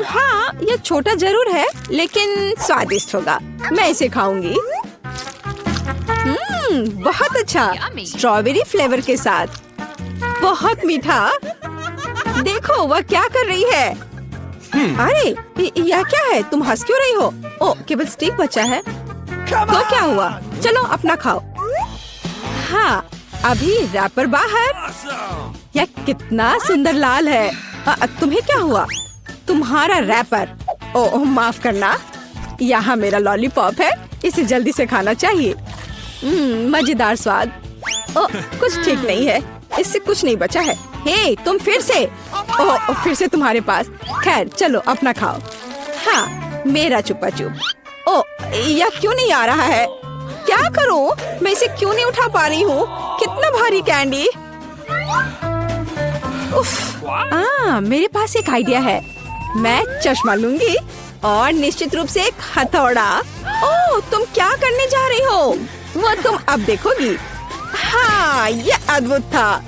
हाँ, यह छोटा जरूर है लेकिन स्वादिष्ट होगा। मैं इसे खाऊंगी। बहुत अच्छा, स्ट्रॉबेरी फ्लेवर के साथ। बहुत मीठा। देखो वह क्या कर रही है। अरे यह क्या है? तुम हंस क्यों रही हो? ओह, केवल स्टिक बचा है। तो क्या हुआ? चलो अपना खाओ। हाँ, अभी रैपर बाहर। यह कितना सुंदर लाल है। तुम्हें क्या हुआ? तुम्हारा रैपर। ओह माफ करना, यहाँ मेरा लॉलीपॉप है, इसे जल्दी से खाना चाहिए। मजेदार स्वाद। कुछ ठीक नहीं है, इससे कुछ नहीं बचा है। हे तुम फिर से। ओह फिर से तुम्हारे पास। खैर चलो अपना खाओ। हाँ मेरा चुप्पा चुप। ओह यह क्यों नहीं आ रहा है? क्या करूं? मैं इसे क्यों नहीं उठा पा रही हूँ? कितना भारी कैंडी। उफ, मेरे पास एक आइडिया है। मैं चश्मा लूंगी और निश्चित रूप से एक हथौड़ा। ओह तुम क्या करने जा रही हो? वो तुम अब देखोगी। हाँ ये अद्भुत था।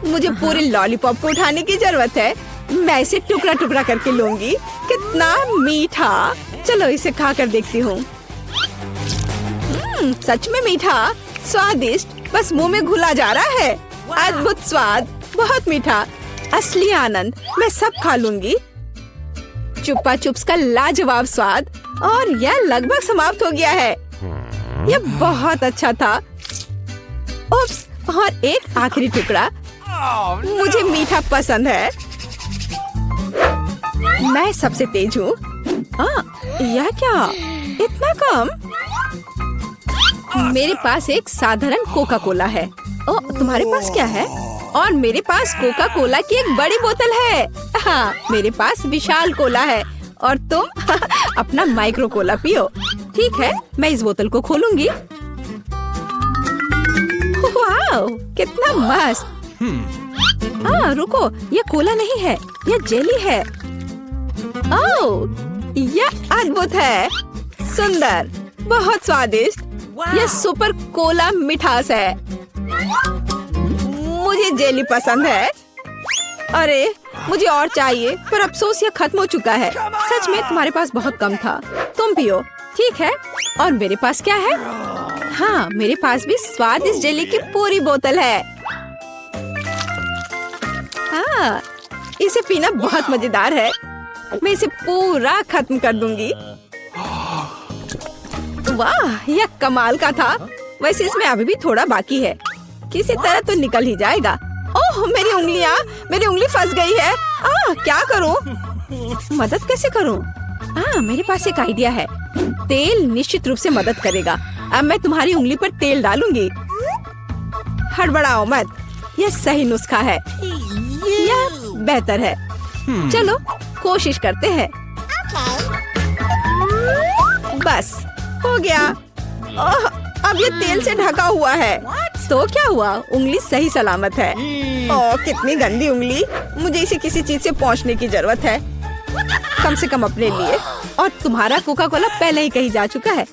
मुझे पूरे लॉलीपॉप को उठाने की जरूरत है। मैं इसे टुकड़ा टुकड़ा करके लूंगी। कितना मीठा। चलो इसे खा कर देखती हूँ। सच में मीठा, स्वादिष्ट, बस मुंह में घुला जा रहा है। अद्भुत स्वाद, बहुत मीठा, असली आनंद। मैं सब खा लूंगी। चुप्पा चुप्स का लाजवाब स्वाद। और यह लगभग समाप्त हो गया है। यह बहुत अच्छा था। उप्स, और एक आखिरी टुकड़ा। मुझे मीठा पसंद है। मैं सबसे तेज हूँ। यह क्या? इतना कम? मेरे पास एक साधारण कोका कोला है। तुम्हारे पास क्या है? और मेरे पास कोका कोला की एक बड़ी बोतल है। हाँ मेरे पास विशाल कोला है। और तुम अपना माइक्रो कोला पियो। ठीक है, मैं इस बोतल को खोलूंगी। वाह कितना मस्त। रुको, यह कोला नहीं है, यह जेली है। ओह यह अद्भुत है, सुंदर, बहुत स्वादिष्ट। यह सुपर कोला मिठास है। मुझे जेली पसंद है। अरे मुझे और चाहिए, पर अफसोस यह खत्म हो चुका है। सच में तुम्हारे पास बहुत कम था। तुम पियो। ठीक है, और मेरे पास क्या है? हाँ मेरे पास भी स्वादिष्ट जेली की पूरी बोतल है। हाँ इसे पीना बहुत मजेदार है। मैं इसे पूरा खत्म कर दूंगी। वाह यह कमाल का था। वैसे इसमें अभी भी थोड़ा बाकी है। किसी तरह तो निकल ही जाएगा। ओह मेरी उंगली फंस गई है। क्या करूं? मदद कैसे करूं? मेरे पास एक आइडिया है। तेल निश्चित रूप से मदद करेगा। अब मैं तुम्हारी उंगली पर तेल डालूंगी। हड़बड़ाओ मत, यह सही नुस्खा है। यह बेहतर है। चलो कोशिश करते हैं। बस हो गया। अब ये तेल से ढका हुआ है। तो क्या हुआ? उंगली सही सलामत है। कितनी गंदी उंगली। मुझे इसे किसी चीज से पोंछने की जरूरत है, कम से कम अपने लिए। और तुम्हारा कोका कोला पहले ही कहीं जा चुका है।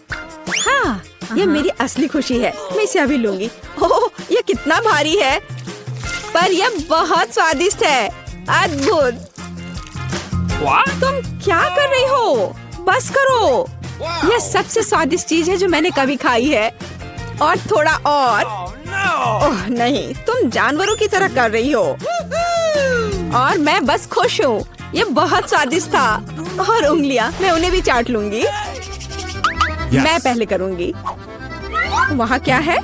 हाँ ये मेरी असली खुशी है। मैं इसे अभी लूंगी। ओह ये कितना भारी है, पर यह बहुत स्वादिष्ट है। अद्भुत। तुम क्या कर रही हो? बस करो। यह सबसे स्वादिष्ट चीज है जो मैंने कभी खाई है। और थोड़ा और। ओह नहीं, तुम जानवरों की तरह कर रही हो। और मैं बस खुश हूँ। ये बहुत स्वादिष्ट था। और उंगलियां, मैं उन्हें भी चाट लूंगी। मैं पहले करूंगी। वहाँ क्या है?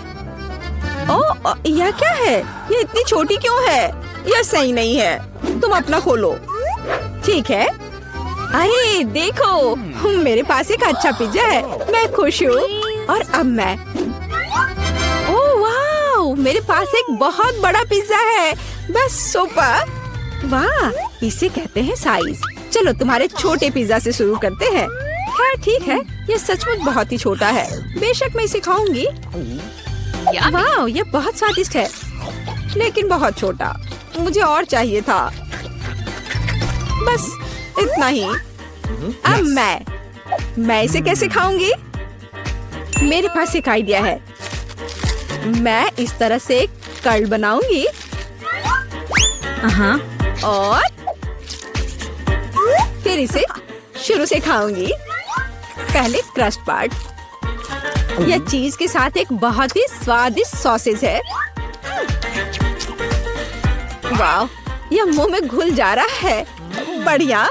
ओह यह क्या है? ये इतनी छोटी क्यों है? यह सही नहीं है। तुम अपना खोलो। ठीक है। अरे देखो, मेरे पास एक अच्छा पिज्जा है। मैं खुश हूँ। और अब मैं, ओह वाह, मेरे पास एक बहुत बड़ा पिज्जा है। बस सुपर। वाह, इसे कहते हैं साइज। चलो तुम्हारे छोटे पिज्जा से शुरू करते हैं। खैर ठीक है, ये सचमुच बहुत ही छोटा है। बेशक मैं इसे खाऊंगी। वाह, ये बहुत स्वादिष्ट है, लेकिन बहुत छोटा। मुझे और चाहिए था। बस इतना ही। अब मैं इसे कैसे खाऊंगी? मेरे पास एक आइडिया है। मैं इस तरह से एक कर्ल बनाऊंगी। और फिर इसे शुरू से खाऊंगी। पहले क्रस्ट पार्ट। यह चीज के साथ एक बहुत ही स्वादिष्ट सॉसेज है। वाह, यह मुंह में घुल जा रहा है। बढ़िया।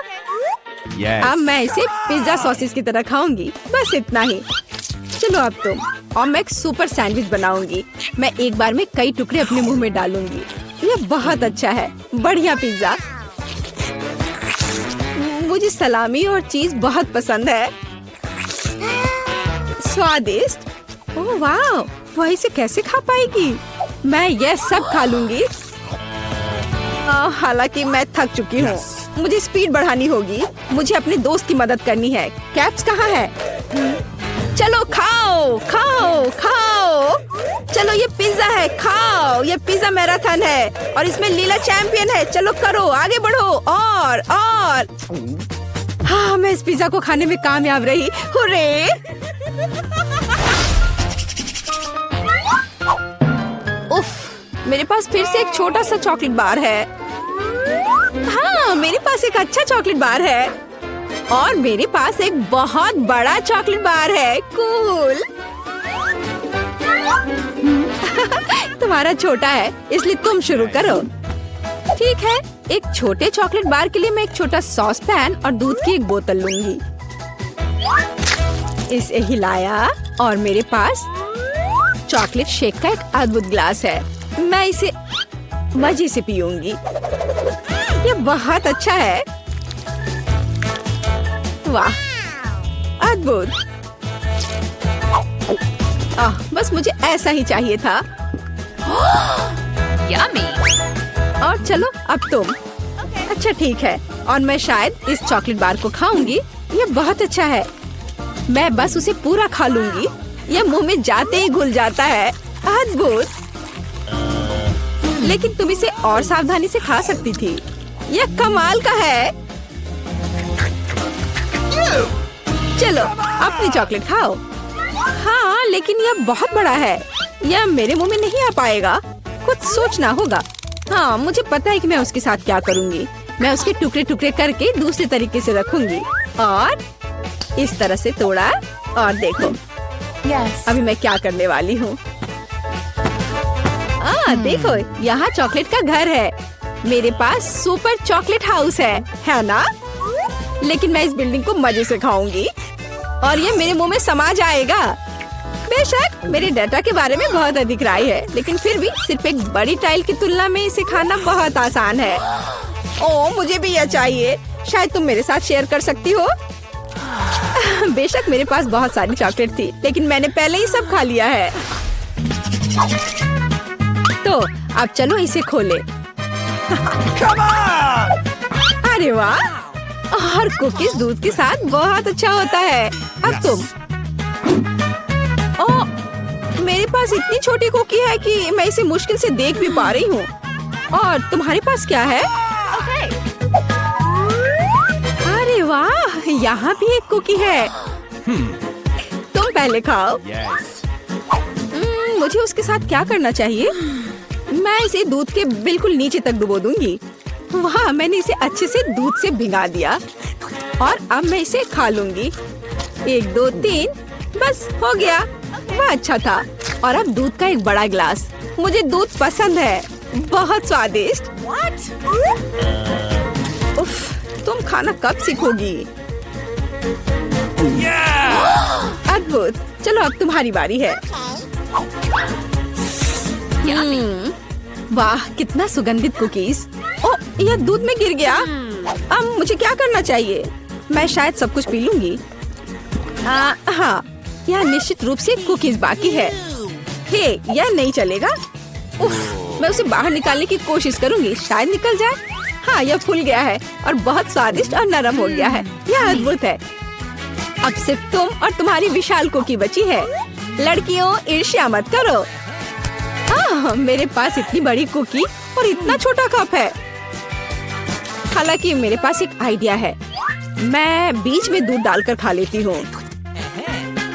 अब मैं इसे पिज्जा सॉसेज की तरह खाऊंगी। बस इतना ही। चलो अब तुम। और मैं एक सुपर सैंडविच बनाऊंगी। मैं एक बार में कई टुकड़े अपने मुंह में डालूंगी। ये बहुत अच्छा है, बढ़िया पिज्जा। मुझे सलामी और चीज बहुत पसंद है। स्वादिष्ट। ओह वाह, वो इसे कैसे खा पाएगी? मैं ये सब खा लूंगी। हालांकि मैं थक चुकी हूँ। मुझे स्पीड बढ़ानी होगी। मुझे अपने दोस्त की मदद करनी है। कैप्स कहाँ है? चलो खाओ खाओ खाओ। चलो ये पिज्जा है, खाओ। ये पिज्जा मैराथन है और इसमें लीला चैंपियन है। चलो करो, आगे बढ़ो। और हाँ, मैं इस पिज्जा को खाने में कामयाब रही। हुर्रे! उफ, मेरे पास फिर से एक छोटा सा चॉकलेट बार है। हाँ, मेरे पास एक अच्छा चॉकलेट बार है और मेरे पास एक बहुत बड़ा चॉकलेट बार है। कूल। तुम्हारा छोटा है, इसलिए तुम शुरू करो। ठीक है, एक छोटे चॉकलेट बार के लिए मैं एक छोटा सॉस पैन और दूध की एक बोतल लूंगी। इसे हिलाया और मेरे पास चॉकलेट शेक का एक अद्भुत ग्लास है। मैं इसे मजे से पीऊंगी। ये बहुत अच्छा है। वाह, अद्भुत। बस मुझे ऐसा ही चाहिए था। Yummy. और चलो अब तुम। अच्छा ठीक है, और मैं शायद इस चॉकलेट बार को खाऊंगी। ये बहुत अच्छा है। मैं बस उसे पूरा खा लूंगी। ये मुंह में जाते ही घुल जाता है। अद्भुत। लेकिन तुम इसे और सावधानी से खा सकती थी। यह कमाल का है। चलो अपनी चॉकलेट खाओ। हाँ, लेकिन यह बहुत बड़ा है। यह मेरे मुंह में नहीं आ पाएगा। कुछ सोचना होगा। हाँ, मुझे पता है कि मैं उसके साथ क्या करूँगी। मैं उसके टुकड़े टुकड़े करके दूसरे तरीके से रखूंगी और इस तरह से तोड़ा। और देखो अभी मैं क्या करने वाली हूँ। देखो, यहाँ चॉकलेट का घर है। मेरे पास सुपर चॉकलेट हाउस है ना? लेकिन मैं इस बिल्डिंग को मजे से खाऊंगी और ये मेरे मुंह में समा जाएगा। बेशक मेरे डाटा के बारे में बहुत अधिक राय है, लेकिन फिर भी सिर्फ एक बड़ी टाइल की तुलना में इसे खाना बहुत आसान है। ओह, मुझे भी यह चाहिए। शायद तुम मेरे साथ शेयर कर सकती हो। बेशक मेरे पास बहुत सारी चॉकलेट थी, लेकिन मैंने पहले ही सब खा लिया है। तो अब चलो इसे खोले। अरे वाह, और कुकीज दूध के साथ बहुत अच्छा होता है। अब तुम। ओह, मेरे पास इतनी छोटी कुकी है कि मैं इसे मुश्किल से देख भी पा रही हूँ। और तुम्हारे पास क्या है? अरे वाह, यहाँ भी एक कुकी है। तुम पहले खाओ। मुझे उसके साथ क्या करना चाहिए? मैं इसे दूध के बिल्कुल नीचे तक डुबो दूंगी। वाह, मैंने इसे अच्छे से दूध से भिगा दिया और अब मैं इसे खा लूंगी। 1 2 3, बस हो गया। वह अच्छा था। और अब दूध का एक बड़ा गिलास। मुझे दूध पसंद है, बहुत स्वादिष्ट। उफ, तुम खाना कब सीखोगी? अद्भुत। चलो अब तुम्हारी बारी है। वाह, कितना सुगंधित कुकीज। ओह, यह दूध में गिर गया। अब मुझे क्या करना चाहिए? मैं शायद सब कुछ पी लूंगी। हाँ, यह निश्चित रूप से कुकीज बाकी है। हे, यह नहीं चलेगा। उफ, मैं उसे बाहर निकालने की कोशिश करूंगी, शायद निकल जाए। हाँ, यह फूल गया है और बहुत स्वादिष्ट और नरम हो गया है। यह अद्भुत है। अब सिर्फ तुम और तुम्हारी विशाल कुकी बची है। लड़कियों, ईर्ष्या मत करो। मेरे पास इतनी बड़ी कुकी और इतना छोटा कप है। हालांकि मेरे पास एक आइडिया है। मैं बीच में दूध डालकर खा लेती हूँ।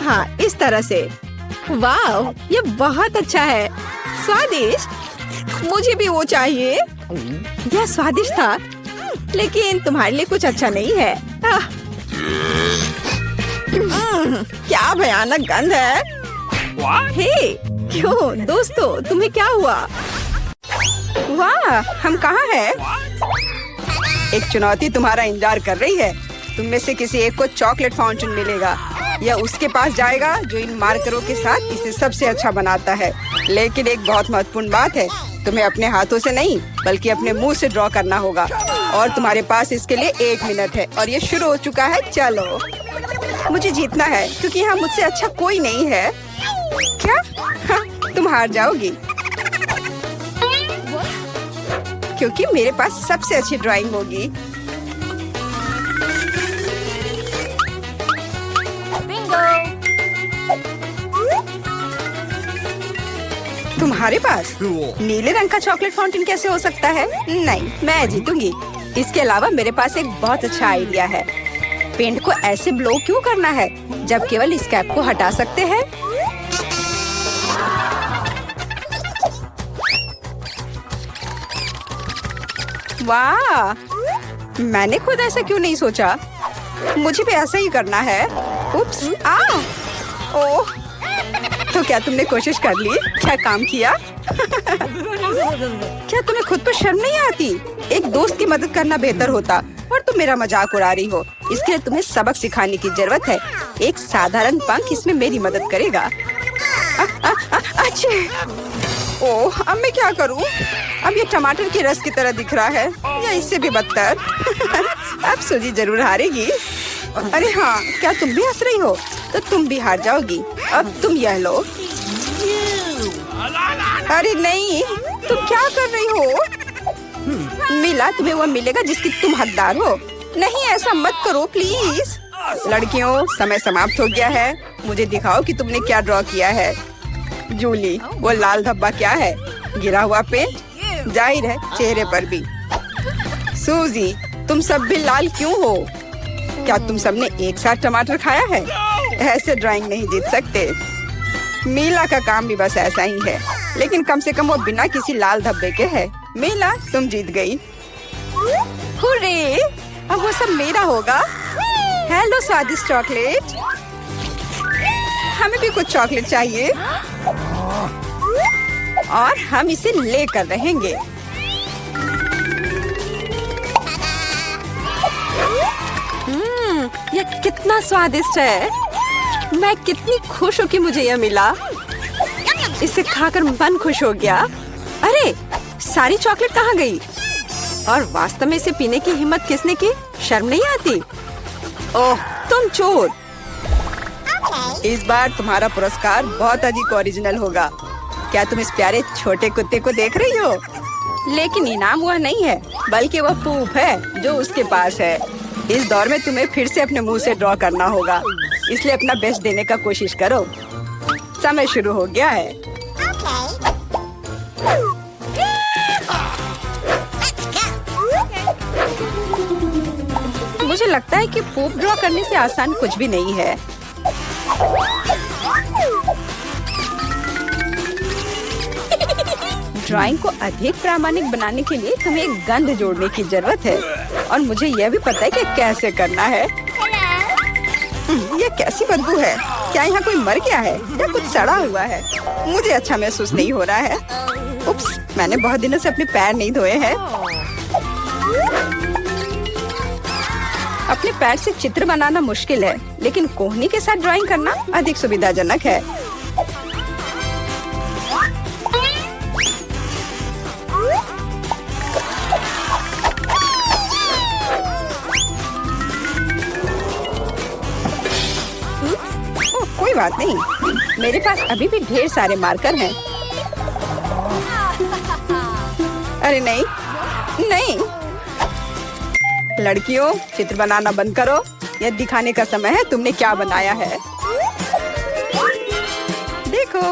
हाँ, इस तरह से। वाह, ये बहुत अच्छा है। स्वादिष्ट। मुझे भी वो चाहिए। यह स्वादिष्ट था, लेकिन तुम्हारे लिए कुछ अच्छा नहीं है। क्या भयानक गंध है। हे, क्यों दोस्तों, तुम्हें क्या हुआ? वाह, हम कहाँ हैं? एक चुनौती तुम्हारा इंतजार कर रही है। तुम में से किसी एक को चॉकलेट फाउंटेन मिलेगा। यह उसके पास जाएगा जो इन मार्करों के साथ इसे सबसे अच्छा बनाता है। लेकिन एक बहुत महत्वपूर्ण बात है, तुम्हें अपने हाथों से नहीं बल्कि अपने मुंह से ड्रॉ करना होगा और तुम्हारे पास इसके लिए 1 मिनट है और ये शुरू हो चुका है। चलो, मुझे जीतना है क्योंकि यहाँ मुझसे अच्छा कोई नहीं है। क्या? हाँ, तुम हार जाओगी क्योंकि मेरे पास सबसे अच्छी ड्राइंग होगी। तुम्हारे पास नीले रंग का चॉकलेट फाउंटेन कैसे हो सकता है? नहीं, मैं जीतूंगी। इसके अलावा मेरे पास एक बहुत अच्छा आइडिया है। पेंट को ऐसे ब्लो क्यों करना है जब केवल इस कैप को हटा सकते हैं? वाह, मैंने खुद ऐसा क्यों नहीं सोचा? मुझे भी ऐसा ही करना है। उप्स, ओह, तो क्या तुमने कोशिश कर ली? क्या काम किया? क्या तुम्हें खुद पर शर्म नहीं आती? एक दोस्त की मदद करना बेहतर होता और तुम मेरा मजाक उड़ा रही हो। इसके लिए तुम्हें सबक सिखाने की जरूरत है। एक साधारण पंख इसमें मेरी मदद करेगा। अच्छा, ओह, अब मैं क्या करूं? अब ये टमाटर के रस की तरह दिख रहा है या इससे भी बदतर। अब सूजी जरूर हारेगी। अरे हाँ, क्या तुम भी हंस रही हो? तो तुम भी हार जाओगी। अब तुम यह लो। अरे नहीं, तुम क्या कर रही हो? मिला, तुम्हें वो मिलेगा जिसकी तुम हकदार हो। नहीं, ऐसा मत करो प्लीज। लड़कियों, समय समाप्त हो गया है। मुझे दिखाओ कि तुमने क्या ड्रॉ किया है। जूली, वो लाल धब्बा क्या है? गिरा हुआ पेंट? जाहिर है, चेहरे पर भी। सूजी, तुम सब भी लाल क्यों हो? क्या तुम सबने एक साथ टमाटर खाया है? ऐसे ड्राइंग नहीं जीत सकते। मीला का काम भी बस ऐसा ही है, लेकिन कम से कम वो बिना किसी लाल धब्बे के है। मीला, तुम जीत गई। हुर्रे! अब वो सब मेरा होगा। हेलो स्वादिष्ट चॉकलेट, हमें भी कुछ चॉकलेट चाहिए और हम इसे लेकर रहेंगे। यह कितना स्वादिष्ट है। मैं कितनी खुश हूँ कि मुझे यह मिला। इसे खाकर मन खुश हो गया। अरे, सारी चॉकलेट कहाँ गई? और वास्तव में इसे पीने की हिम्मत किसने की? शर्म नहीं आती? ओह, तुम चोर। इस बार तुम्हारा पुरस्कार बहुत अधिक ओरिजिनल होगा। क्या तुम इस प्यारे छोटे कुत्ते को देख रही हो? लेकिन इनाम वह नहीं है, बल्कि वह पूप है जो उसके पास है। इस दौर में तुम्हें फिर से अपने मुंह से ड्रॉ करना होगा, इसलिए अपना बेस्ट देने का कोशिश करो। समय शुरू हो गया है। मुझे लगता है कि पूप ड्रॉ करने से आसान कुछ भी नहीं है। ड्राइंग को अधिक प्रामाणिक बनाने के लिए तुम्हें एक गंध जोड़ने की जरूरत है और मुझे यह भी पता है कि कैसे करना है। यह कैसी बदबू है? क्या यहाँ कोई मर गया है या कुछ सड़ा हुआ है? मुझे अच्छा महसूस नहीं हो रहा है। उप्स, मैंने बहुत दिनों से अपने पैर नहीं धोए हैं। अपने पैर से चित्र बनाना मुश्किल है, लेकिन कोहनी के साथ ड्राइंग करना अधिक सुविधाजनक है। कोई बात नहीं, मेरे पास अभी भी ढेर सारे मार्कर हैं। अरे नहीं, नहीं। लड़कियों, चित्र बनाना बंद करो। यह दिखाने का समय है तुमने क्या बनाया है। देखो,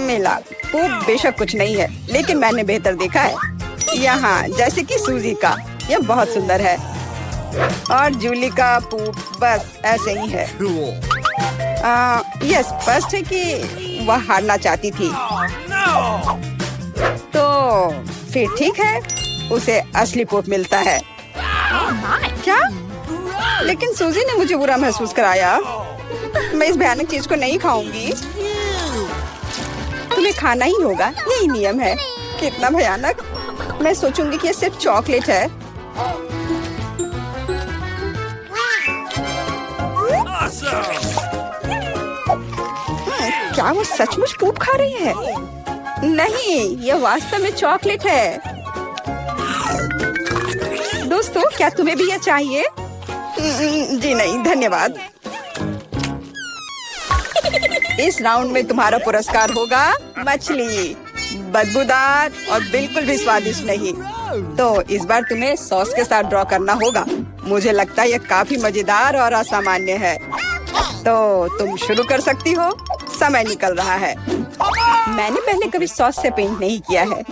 मिला। वो बेशक कुछ नहीं है, लेकिन मैंने बेहतर देखा है। यहाँ जैसे कि सूजी का, यह बहुत सुंदर है। और जूली का पूप बस ऐसे ही है। यह स्पष्ट है कि वह हारना चाहती थी। तो फिर ठीक है, उसे असली पूप मिलता है। क्या? लेकिन सूजी ने मुझे बुरा महसूस कराया। मैं इस भयानक चीज को नहीं खाऊंगी। तुम्हें खाना ही होगा, यही नियम है। कितना भयानक। मैं सोचूंगी कि यह सिर्फ चॉकलेट है। क्या वो सचमुच पूप खा रही है? नहीं, ये वास्तव में चॉकलेट है। दोस्तों, क्या तुम्हें भी ये चाहिए? जी नहीं, धन्यवाद। इस राउंड में तुम्हारा पुरस्कार होगा मछली, बदबूदार और बिल्कुल भी स्वादिष्ट नहीं। तो इस बार तुम्हें सॉस के साथ ड्रॉ करना होगा। मुझे लगता है ये काफी मजेदार और असामान्य है। तो तुम शुरू कर सकती हो। समय निकल रहा है। मैंने पहले कभी सॉस से पेंट नहीं किया है।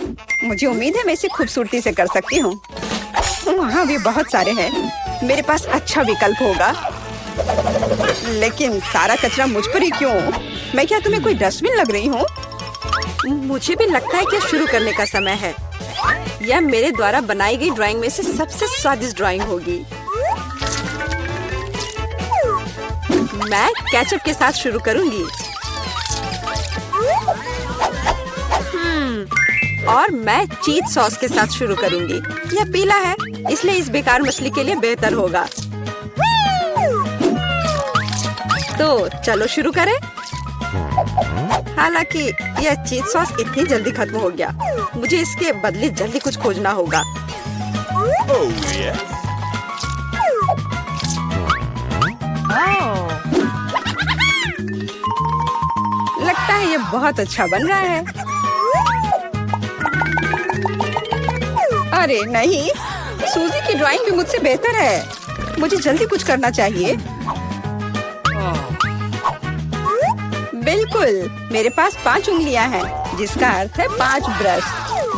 मुझे उम्मीद है मैं इसे खूबसूरती से कर सकती हूँ। वहाँ भी बहुत सारे हैं। मेरे पास अच्छा विकल्प होगा। लेकिन सारा कचरा मुझ पर ही क्यों? मैं क्या तुम्हें कोई डस्टबिन लग रही हूँ? मुझे भी लगता है कि शुरू करने का समय है। यह मेरे द्वारा बनाई गई ड्राइंग में से सबसे स्वादिष्ट ड्राइंग होगी। मैं केचप के साथ शुरू करूंगी। और मैं चीज सॉस के साथ शुरू करूंगी। यह पीला है, इसलिए इस बेकार मछली के लिए बेहतर होगा। तो चलो शुरू करें। हालांकि यह चीज सॉस इतनी जल्दी खत्म हो गया। मुझे इसके बदले जल्दी कुछ खोजना होगा। लगता है ये बहुत अच्छा बन रहा है। अरे नहीं, सूजी की ड्राइंग भी मुझसे बेहतर है। मुझे जल्दी कुछ करना चाहिए। बिल्कुल, मेरे पास 5 उंगलियां हैं, जिसका अर्थ है 5 ब्रश,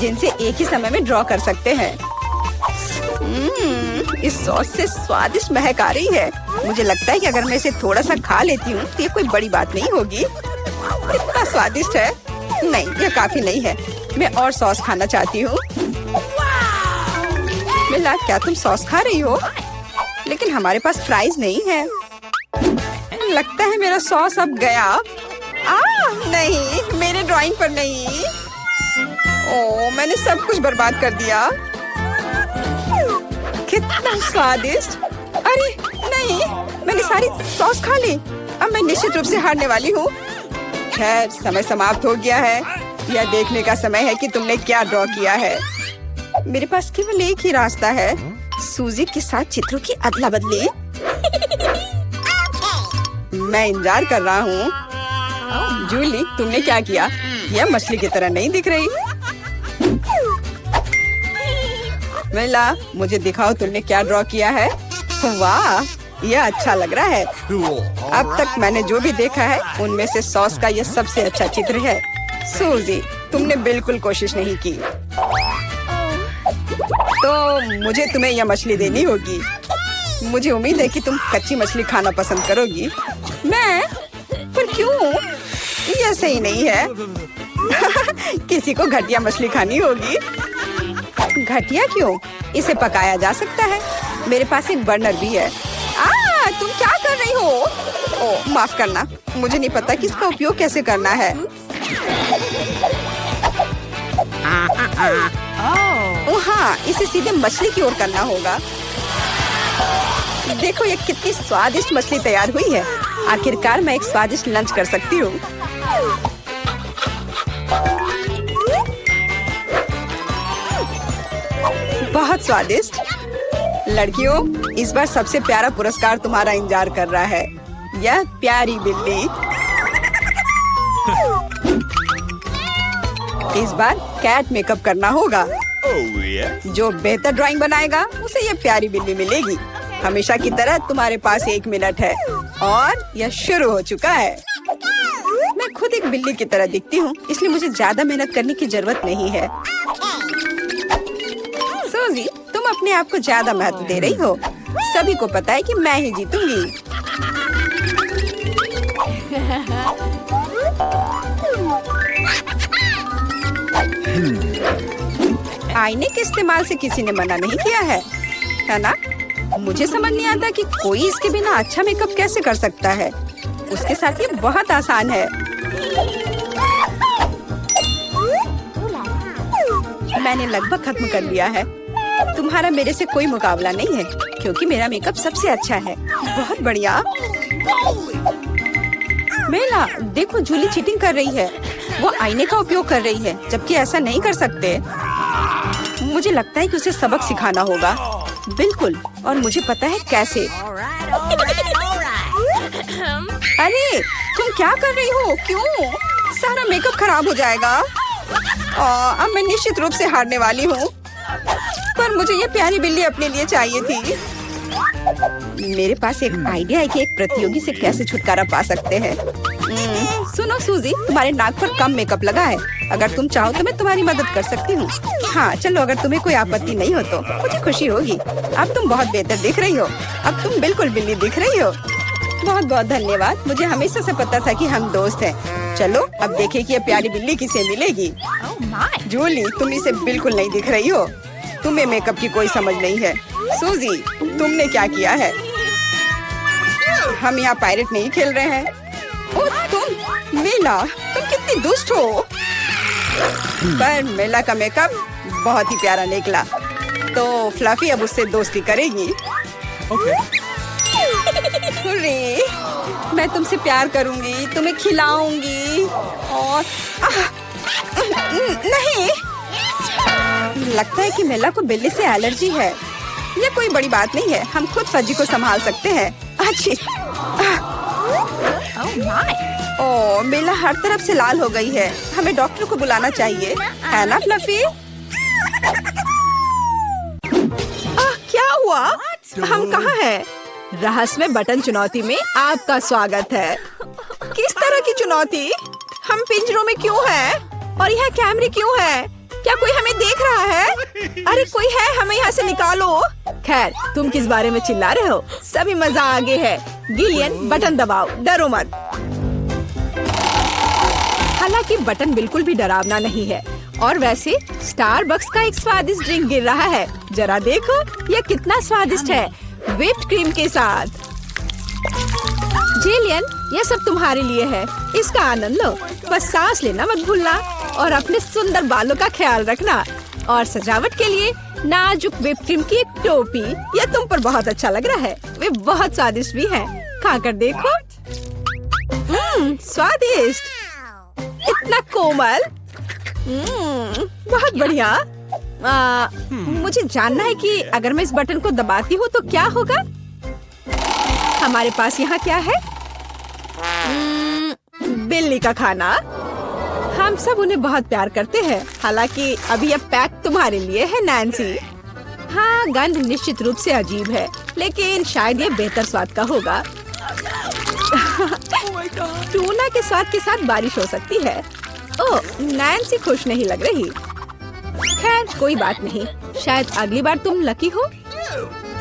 जिनसे एक ही समय में ड्रॉ कर सकते हैं। इस सॉस से स्वादिष्ट महक आ रही है। मुझे लगता है कि अगर मैं इसे थोड़ा सा खा लेती हूँ तो ये कोई बड़ी बात नहीं होगी। इतना स्वादिष्ट है। नहीं, ये काफी नहीं है। मैं और सॉस खाना चाहती हूँ। मिला, क्या तुम सॉस खा रही हो? लेकिन हमारे पास फ्राइज नहीं है। लगता है मेरा सॉस अब गया। नहीं, मेरे ड्राइंग पर नहीं। ओह, मैंने सब कुछ बर्बाद कर दिया। कितना स्वादिष्ट। अरे नहीं, मैंने सारी सॉस खा ली। अब मैं निश्चित रूप से हारने वाली हूँ। खैर, समय समाप्त हो गया है। यह देखने का समय है कि तुमने क्या ड्रॉ किया है। मेरे पास केवल एक ही रास्ता है, सूजी के साथ चित्रों की अदला बदली। मैं इंतजार कर रहा हूँ। जूली, तुमने क्या किया? यह मछली की तरह नहीं दिख रही। मिला, मुझे दिखाओ तुमने क्या ड्रॉ किया है। वाह, यह अच्छा लग रहा है। अब तक मैंने जो भी देखा है उनमें से सॉस का यह सबसे अच्छा चित्र है। सूजी, तुमने बिल्कुल कोशिश नहीं की। तो मुझे तुम्हें यह मछली देनी होगी। मुझे उम्मीद है कि तुम कच्ची मछली खाना पसंद करोगी। मैं? पर क्यों? यह सही नहीं है। किसी को घटिया मछली खानी होगी। घटिया क्यों? इसे पकाया जा सकता है। मेरे पास एक बर्नर भी है। तुम क्या कर रही हो? ओह, माफ करना, मुझे नहीं पता कि इसका उपयोग कैसे करना है। हाँ, इसे सीधे मछली की ओर करना होगा। देखो ये कितनी स्वादिष्ट मछली तैयार हुई है। आखिरकार मैं एक स्वादिष्ट लंच कर सकती हूँ। बहुत स्वादिष्ट। लड़कियों, इस बार सबसे प्यारा पुरस्कार तुम्हारा इंतजार कर रहा है। यह प्यारी बिल्ली। इस बार कैट मेकअप करना होगा। जो बेहतर ड्राइंग बनाएगा उसे यह प्यारी बिल्ली मिलेगी। हमेशा की तरह तुम्हारे पास 1 मिनट है और यह शुरू हो चुका है। मैं खुद एक बिल्ली की तरह दिखती हूँ, इसलिए मुझे ज्यादा मेहनत करने की जरूरत नहीं है। सूजी, तुम अपने आप को ज्यादा महत्व दे रही हो। सभी को पता है कि मैं ही जीतूंगी। आईने के इस्तेमाल से किसी ने मना नहीं किया है ना? मुझे समझ नहीं आता कि कोई इसके बिना अच्छा मेकअप कैसे कर सकता है। उसके साथ ये बहुत आसान है। मैंने लगभग खत्म कर लिया है। तुम्हारा मेरे से कोई मुकाबला नहीं है, क्योंकि मेरा मेकअप सबसे अच्छा है। बहुत बढ़िया। मेला, देखो जूली चीटिंग कर रही है। वो आईने का उपयोग कर रही है, जबकि ऐसा नहीं कर सकते। मुझे लगता है कि उसे सबक सिखाना होगा। बिल्कुल, और मुझे पता है कैसे। अरे तुम क्या कर रही हो? क्यों? सारा मेकअप खराब हो जाएगा। अब मैं निश्चित रूप से हारने वाली हूँ। पर मुझे ये प्यारी बिल्ली अपने लिए चाहिए थी। मेरे पास एक आइडिया है कि एक प्रतियोगी से कैसे छुटकारा पा सकते हैं। सुनो सूजी, तुम्हारे नाक पर कम मेकअप लगा है। अगर तुम चाहो तो मैं तुम्हारी मदद कर सकती हूँ। हाँ चलो, अगर तुम्हें कोई आपत्ति नहीं हो तो मुझे खुशी होगी। अब तुम बहुत बेहतर दिख रही हो। अब तुम बिल्कुल बिल्ली दिख रही हो। बहुत बहुत धन्यवाद। मुझे हमेशा से पता था कि हम दोस्त हैं। चलो अब देखें कि ये प्यारी बिल्ली किसे मिलेगी। जूली, तुम इसे बिल्कुल नहीं दिख रही हो। तुम्हें मेकअप की कोई समझ नहीं है। सूजी, तुमने क्या किया है? हम यहाँ पायरेट नहीं खेल रहे हैं। ओह तुम मेला, तुम कितनी दुष्ट हो। पर मेला का मेकअप बहुत ही प्यारा निकला। तो फ्लफी अब उससे दोस्ती करेगी। हुर्रे, मैं तुमसे प्यार करूंगी, तुम्हें खिलाऊंगी और नहीं, लगता है कि मेला को बिल्ली से एलर्जी है। ये कोई बड़ी बात नहीं है, हम खुद फज्जी को संभाल सकते हैं। अच्छी। ओह, मेला हर तरफ से लाल हो गई है। हमें डॉक्टर को बुलाना चाहिए, है ना फ्लफी? क्या हुआ? हम कहाँ हैं? रहस्यमय बटन चुनौती में आपका स्वागत है। किस तरह की चुनौती? हम पिंजरों में क्यों हैं? और यह कैमरे क्यों हैं? क्या कोई हमें देख रहा है? अरे कोई है, हमें यहाँ से निकालो। खैर, तुम किस बारे में चिल्ला रहे हो? सभी मजा आगे है। गिलियन, बटन दबाओ, डरो मत। हालांकि बटन बिल्कुल भी डरावना नहीं है। और वैसे स्टारबक्स का एक स्वादिष्ट ड्रिंक गिर रहा है। जरा देखो, यह कितना स्वादिष्ट है, व्हिप्ड क्रीम के साथ। जिलियन, यह सब तुम्हारे लिए है। इसका आनंद लो। बस सांस लेना मत भूलना और अपने सुंदर बालों का ख्याल रखना। और सजावट के लिए नाजुक व्हिप्ड क्रीम की एक टोपी। यह तुम पर बहुत अच्छा लग रहा है। वे बहुत स्वादिष्ट भी हैं। खाकर देखो। स्वादिष्ट, इतना कोमल। बहुत बढ़िया। मुझे जानना है कि अगर मैं इस बटन को दबाती हूँ तो क्या होगा? हमारे पास यहाँ क्या है? बिल्ली का खाना। हम सब उन्हें बहुत प्यार करते हैं। हालांकि अभी यह पैक तुम्हारे लिए है नैन्सी। हाँ, गंध निश्चित रूप से अजीब है, लेकिन शायद ये बेहतर स्वाद का होगा। टूना के स्वाद के साथ बारिश हो सकती है। ओह, नैन्सी खुश नहीं लग रही। खैर कोई बात नहीं, शायद अगली बार तुम लकी हो।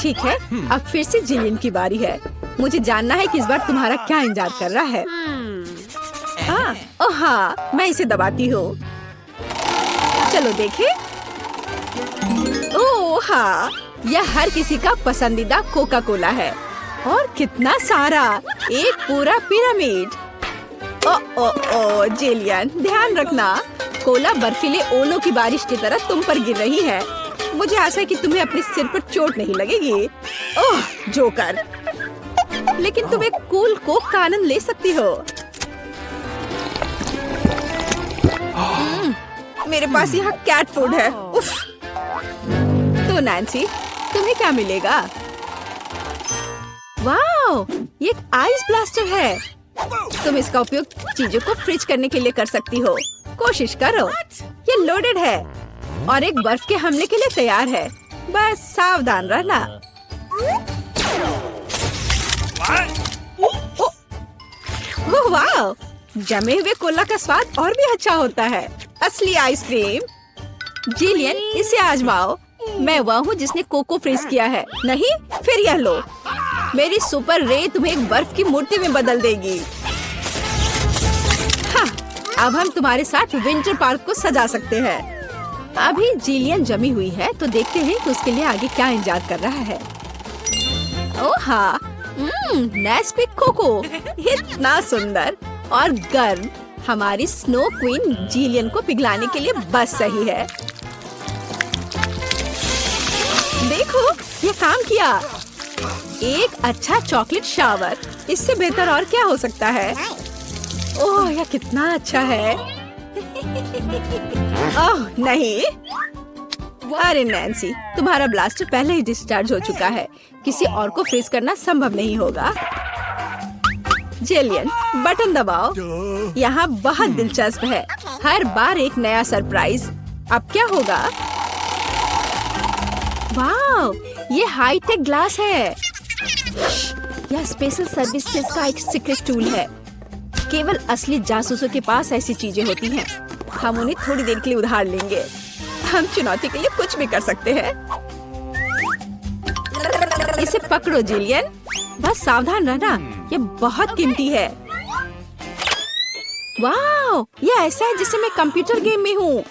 ठीक है, अब फिर से जिलियन की बारी है। मुझे जानना है कि इस बार तुम्हारा क्या इंतजार कर रहा है। ओह हाँ, मैं इसे दबाती हूँ। चलो देखें। ओह हाँ, यह हर किसी का पसंदीदा कोका कोला है। और कितना सारा, एक पूरा पिरामिड। ओ जिलियन, ध्यान रखना, कोला बर्फीले ओलों की बारिश की तरह तुम पर गिर रही है। मुझे आशा है कि तुम्हें अपने सिर पर चोट नहीं लगेगी। ओह जोकर, लेकिन तुम एक कूल कोक का आनंद ले सकती हो। मेरे पास यहाँ कैट फूड है। उफ। तो नैन्सी, तुम्हें क्या मिलेगा? वाओ, ये एक आइस ब्लास्टर है। तुम इसका उपयोग चीजों को फ्रीज करने के लिए कर सकती हो। कोशिश करो। ये लोडेड है और एक बर्फ के हमले के लिए तैयार है। बस सावधान रहना। ओह वाह, जमे हुए कोला का स्वाद और भी अच्छा होता है। असली आइसक्रीम। जिलियन, इसे आजमाओ। मैं वह हूँ जिसने कोको फ्रीज किया है। नहीं, फिर यह लो। मेरी सुपर रे तुम्हें एक बर्फ की मूर्ति में बदल देगी। हाँ, अब हम तुम्हारे साथ विंटर पार्क को सजा सकते हैं। अभी जिलियन जमी हुई है, तो देखते हैं कि उसके लिए आगे क्या इंतजार कर रहा है। ओह हाँ, नेस्क्विक कोको, इतना सुंदर और गर्म। हमारी स्नो क्वीन जिलियन को पिघलाने के लिए बस सही है। देखो, ये काम किया। एक अच्छा चॉकलेट शावर, इससे बेहतर और क्या हो सकता है? ओह, यह कितना अच्छा है। ओह नहीं, अरे नैन्सी, तुम्हारा ब्लास्टर पहले ही डिस्चार्ज हो चुका है। किसी और को फ्रीज करना संभव नहीं होगा। जेलियन, बटन दबाओ। यहाँ बहुत दिलचस्प है, हर बार एक नया सरप्राइज। अब क्या होगा? वाह, ये हाईटेक ग्लास है। यह स्पेशल सर्विसेज का एक सीक्रेट टूल है। केवल असली जासूसों के पास ऐसी चीजें होती हैं। हम उन्हें थोड़ी देर के लिए उधार लेंगे। हम चुनौती के लिए कुछ भी कर सकते हैं। इसे पकड़ो जिलियन, बस सावधान रहना, ये बहुत कीमती है। वाह, ये ऐसा है जैसे मैं कंप्यूटर गेम में हूँ।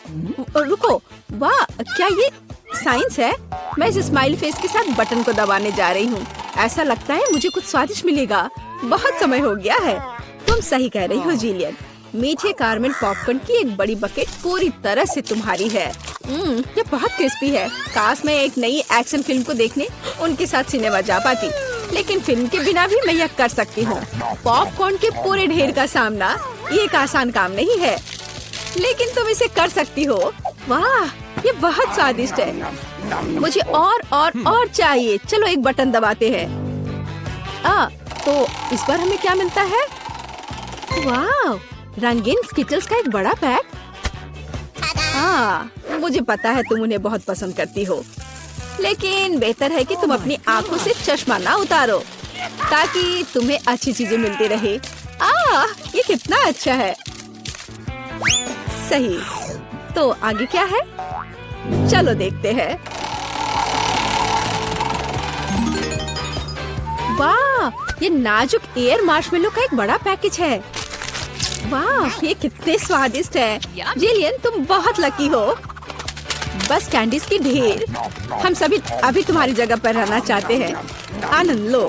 रुको, वाह, क्या ये साइंस है? मैं इस स्माइल फेस के साथ बटन को दबाने जा रही हूँ। ऐसा लगता है मुझे कुछ स्वादिष्ट मिलेगा। बहुत समय हो गया है। तुम सही कह रही हो जिलियन। मीठे कारमेल पॉपकॉर्न की एक बड़ी बकेट पूरी तरह से तुम्हारी है। ये बहुत क्रिस्पी है। काश मैं एक नई एक्शन फिल्म को देखने उनके साथ सिनेमा जा पाती, लेकिन फिल्म के बिना भी मैं यह कर सकती हूँ। पॉपकॉर्न के पूरे ढेर का सामना ये एक आसान काम नहीं है, लेकिन तुम इसे कर सकती हो। वाह, ये बहुत स्वादिष्ट है। मुझे और चाहिए। चलो एक बटन दबाते हैं। तो इस बार हमें क्या मिलता है? वाह, रंगीन स्किटल्स का एक बड़ा पैक। मुझे पता है तुम उन्हें बहुत पसंद करती हो, लेकिन बेहतर है कि तुम अपनी आंखों से चश्मा ना उतारो, ताकि तुम्हें अच्छी चीजें मिलती रहे। ये कितना अच्छा है। सही, तो आगे क्या है? चलो देखते हैं। वाह, ये नाजुक एयर मार्शमेलो का एक बड़ा पैकेज है। वाह, ये कितने स्वादिष्ट है। जिलियन, तुम बहुत लकी हो। बस कैंडीज की ढेर। हम सभी अभी तुम्हारी जगह पर रहना चाहते हैं। आनंद लो।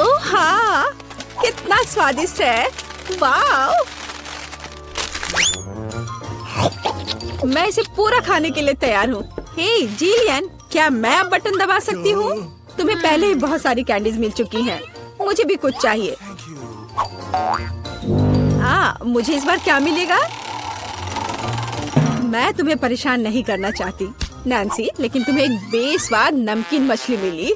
ओह हाँ, कितना स्वादिष्ट है। वाह, मैं इसे पूरा खाने के लिए तैयार हूँ। हे जिलियन, क्या मैं अब बटन दबा सकती हूँ? तुम्हें पहले ही बहुत सारी कैंडीज मिल चुकी हैं। मुझे भी कुछ चाहिए। मुझे इस बार क्या मिलेगा? मैं तुम्हें परेशान नहीं करना चाहती नैन्सी, लेकिन तुम्हें एक बेस्वाद नमकीन मछली मिली।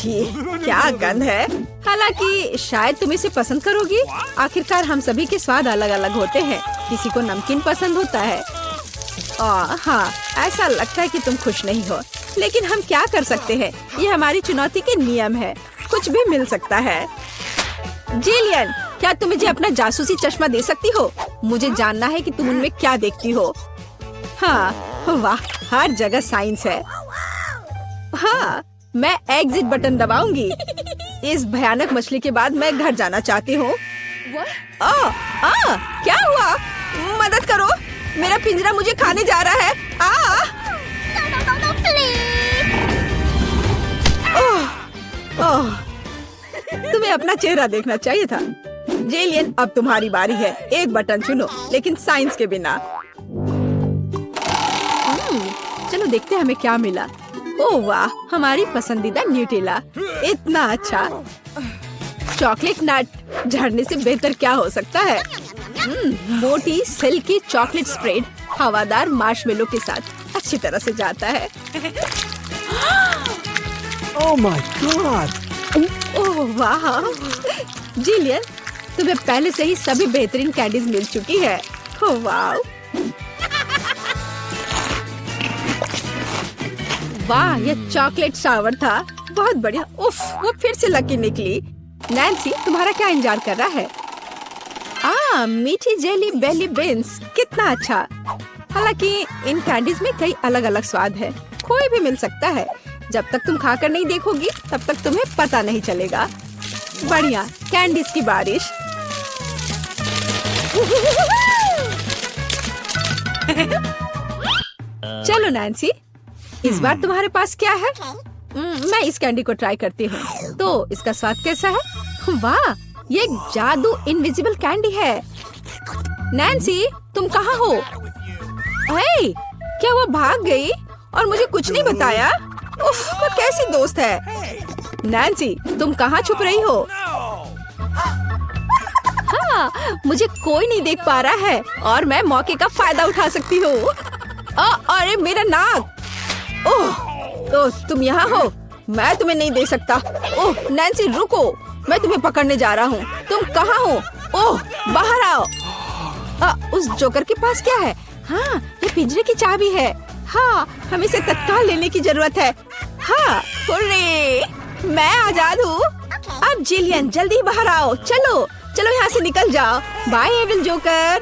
क्या गंध है। हालांकि शायद तुम इसे पसंद करोगी। आखिरकार हम सभी के स्वाद अलग अलग होते हैं। किसी को नमकीन पसंद होता है। हाँ, ऐसा लगता है कि तुम खुश नहीं हो, लेकिन हम क्या कर सकते हैं? ये हमारी चुनौती के नियम है। कुछ भी मिल सकता है। जिलियन, क्या तुम मुझे अपना जासूसी चश्मा दे सकती हो? मुझे जानना है कि तुम उनमें क्या देखती हो। हाँ, वाह, हर जगह साइंस है। हाँ, मैं एग्जिट बटन दबाऊंगी। इस भयानक मछली के बाद मैं घर जाना चाहती हूँ। क्या हुआ? मदद करो, मेरा पिंजरा मुझे खाने जा रहा है। तुम्हें अपना चेहरा देखना चाहिए था। जेलियन, अब तुम्हारी बारी है। एक बटन चुनो, लेकिन साइंस के बिना। चलो देखते हैं हमें क्या मिला। ओह वाह, हमारी पसंदीदा न्यूटेला। इतना अच्छा। चॉकलेट नट झड़ने से बेहतर क्या हो सकता है? मोटी सिल्की चॉकलेट स्प्रेड हवादार मार्शमेलो के साथ अच्छी तरह से जाता है। Oh my God! ओह वाह, जिलियन, तुम्हें पहले से ही सभी बेहतरीन कैंडीज मिल चुकी है। ओह वाह, वाह, ये चॉकलेट शावर था। बहुत बढ़िया। उफ, वो फिर से लकी निकली। नैन्सी, तुम्हारा क्या इंतजार कर रहा है? मीठी जेली बेली बीन्स, कितना अच्छा। हालांकि इन कैंडीज में कई अलग अलग स्वाद है। कोई भी मिल सकता है। जब तक तुम खाकर नहीं देखोगी, तब तक तुम्हें पता नहीं चलेगा। बढ़िया, कैंडीज की बारिश। चलो नैन्सी, इस बार तुम्हारे पास क्या है? मैं इस कैंडी को ट्राई करती हूँ। तो इसका स्वाद कैसा है? वाह, ये एक जादू इनविजिबल कैंडी है। नैन्सी, तुम कहाँ हो? हे, क्या वो भाग गई और मुझे कुछ नहीं बताया? उफ, वो कैसी दोस्त है। नैन्सी, तुम कहाँ छुप रही हो? हाँ, मुझे कोई नहीं देख पा रहा है और मैं मौके का फायदा उठा सकती हूँ। अरे मेरा नाक। ओह, तुम यहाँ हो? मैं तुम्हें नहीं दे सकता। ओह नैन्सी रुको, मैं तुम्हें पकड़ने जा रहा हूँ। तुम कहाँ हो? ओह बाहर आओ। उस जोकर के पास क्या है? हाँ, ये पिंजरे की चाबी है। हाँ, हमें इसे तत्काल लेने की जरूरत है। हाँ, हुर्रे, मैं आजाद हूँ। अब जिलियन जल्दी बाहर आओ। चलो चलो यहाँ से निकल जाओ। Bye evil joker.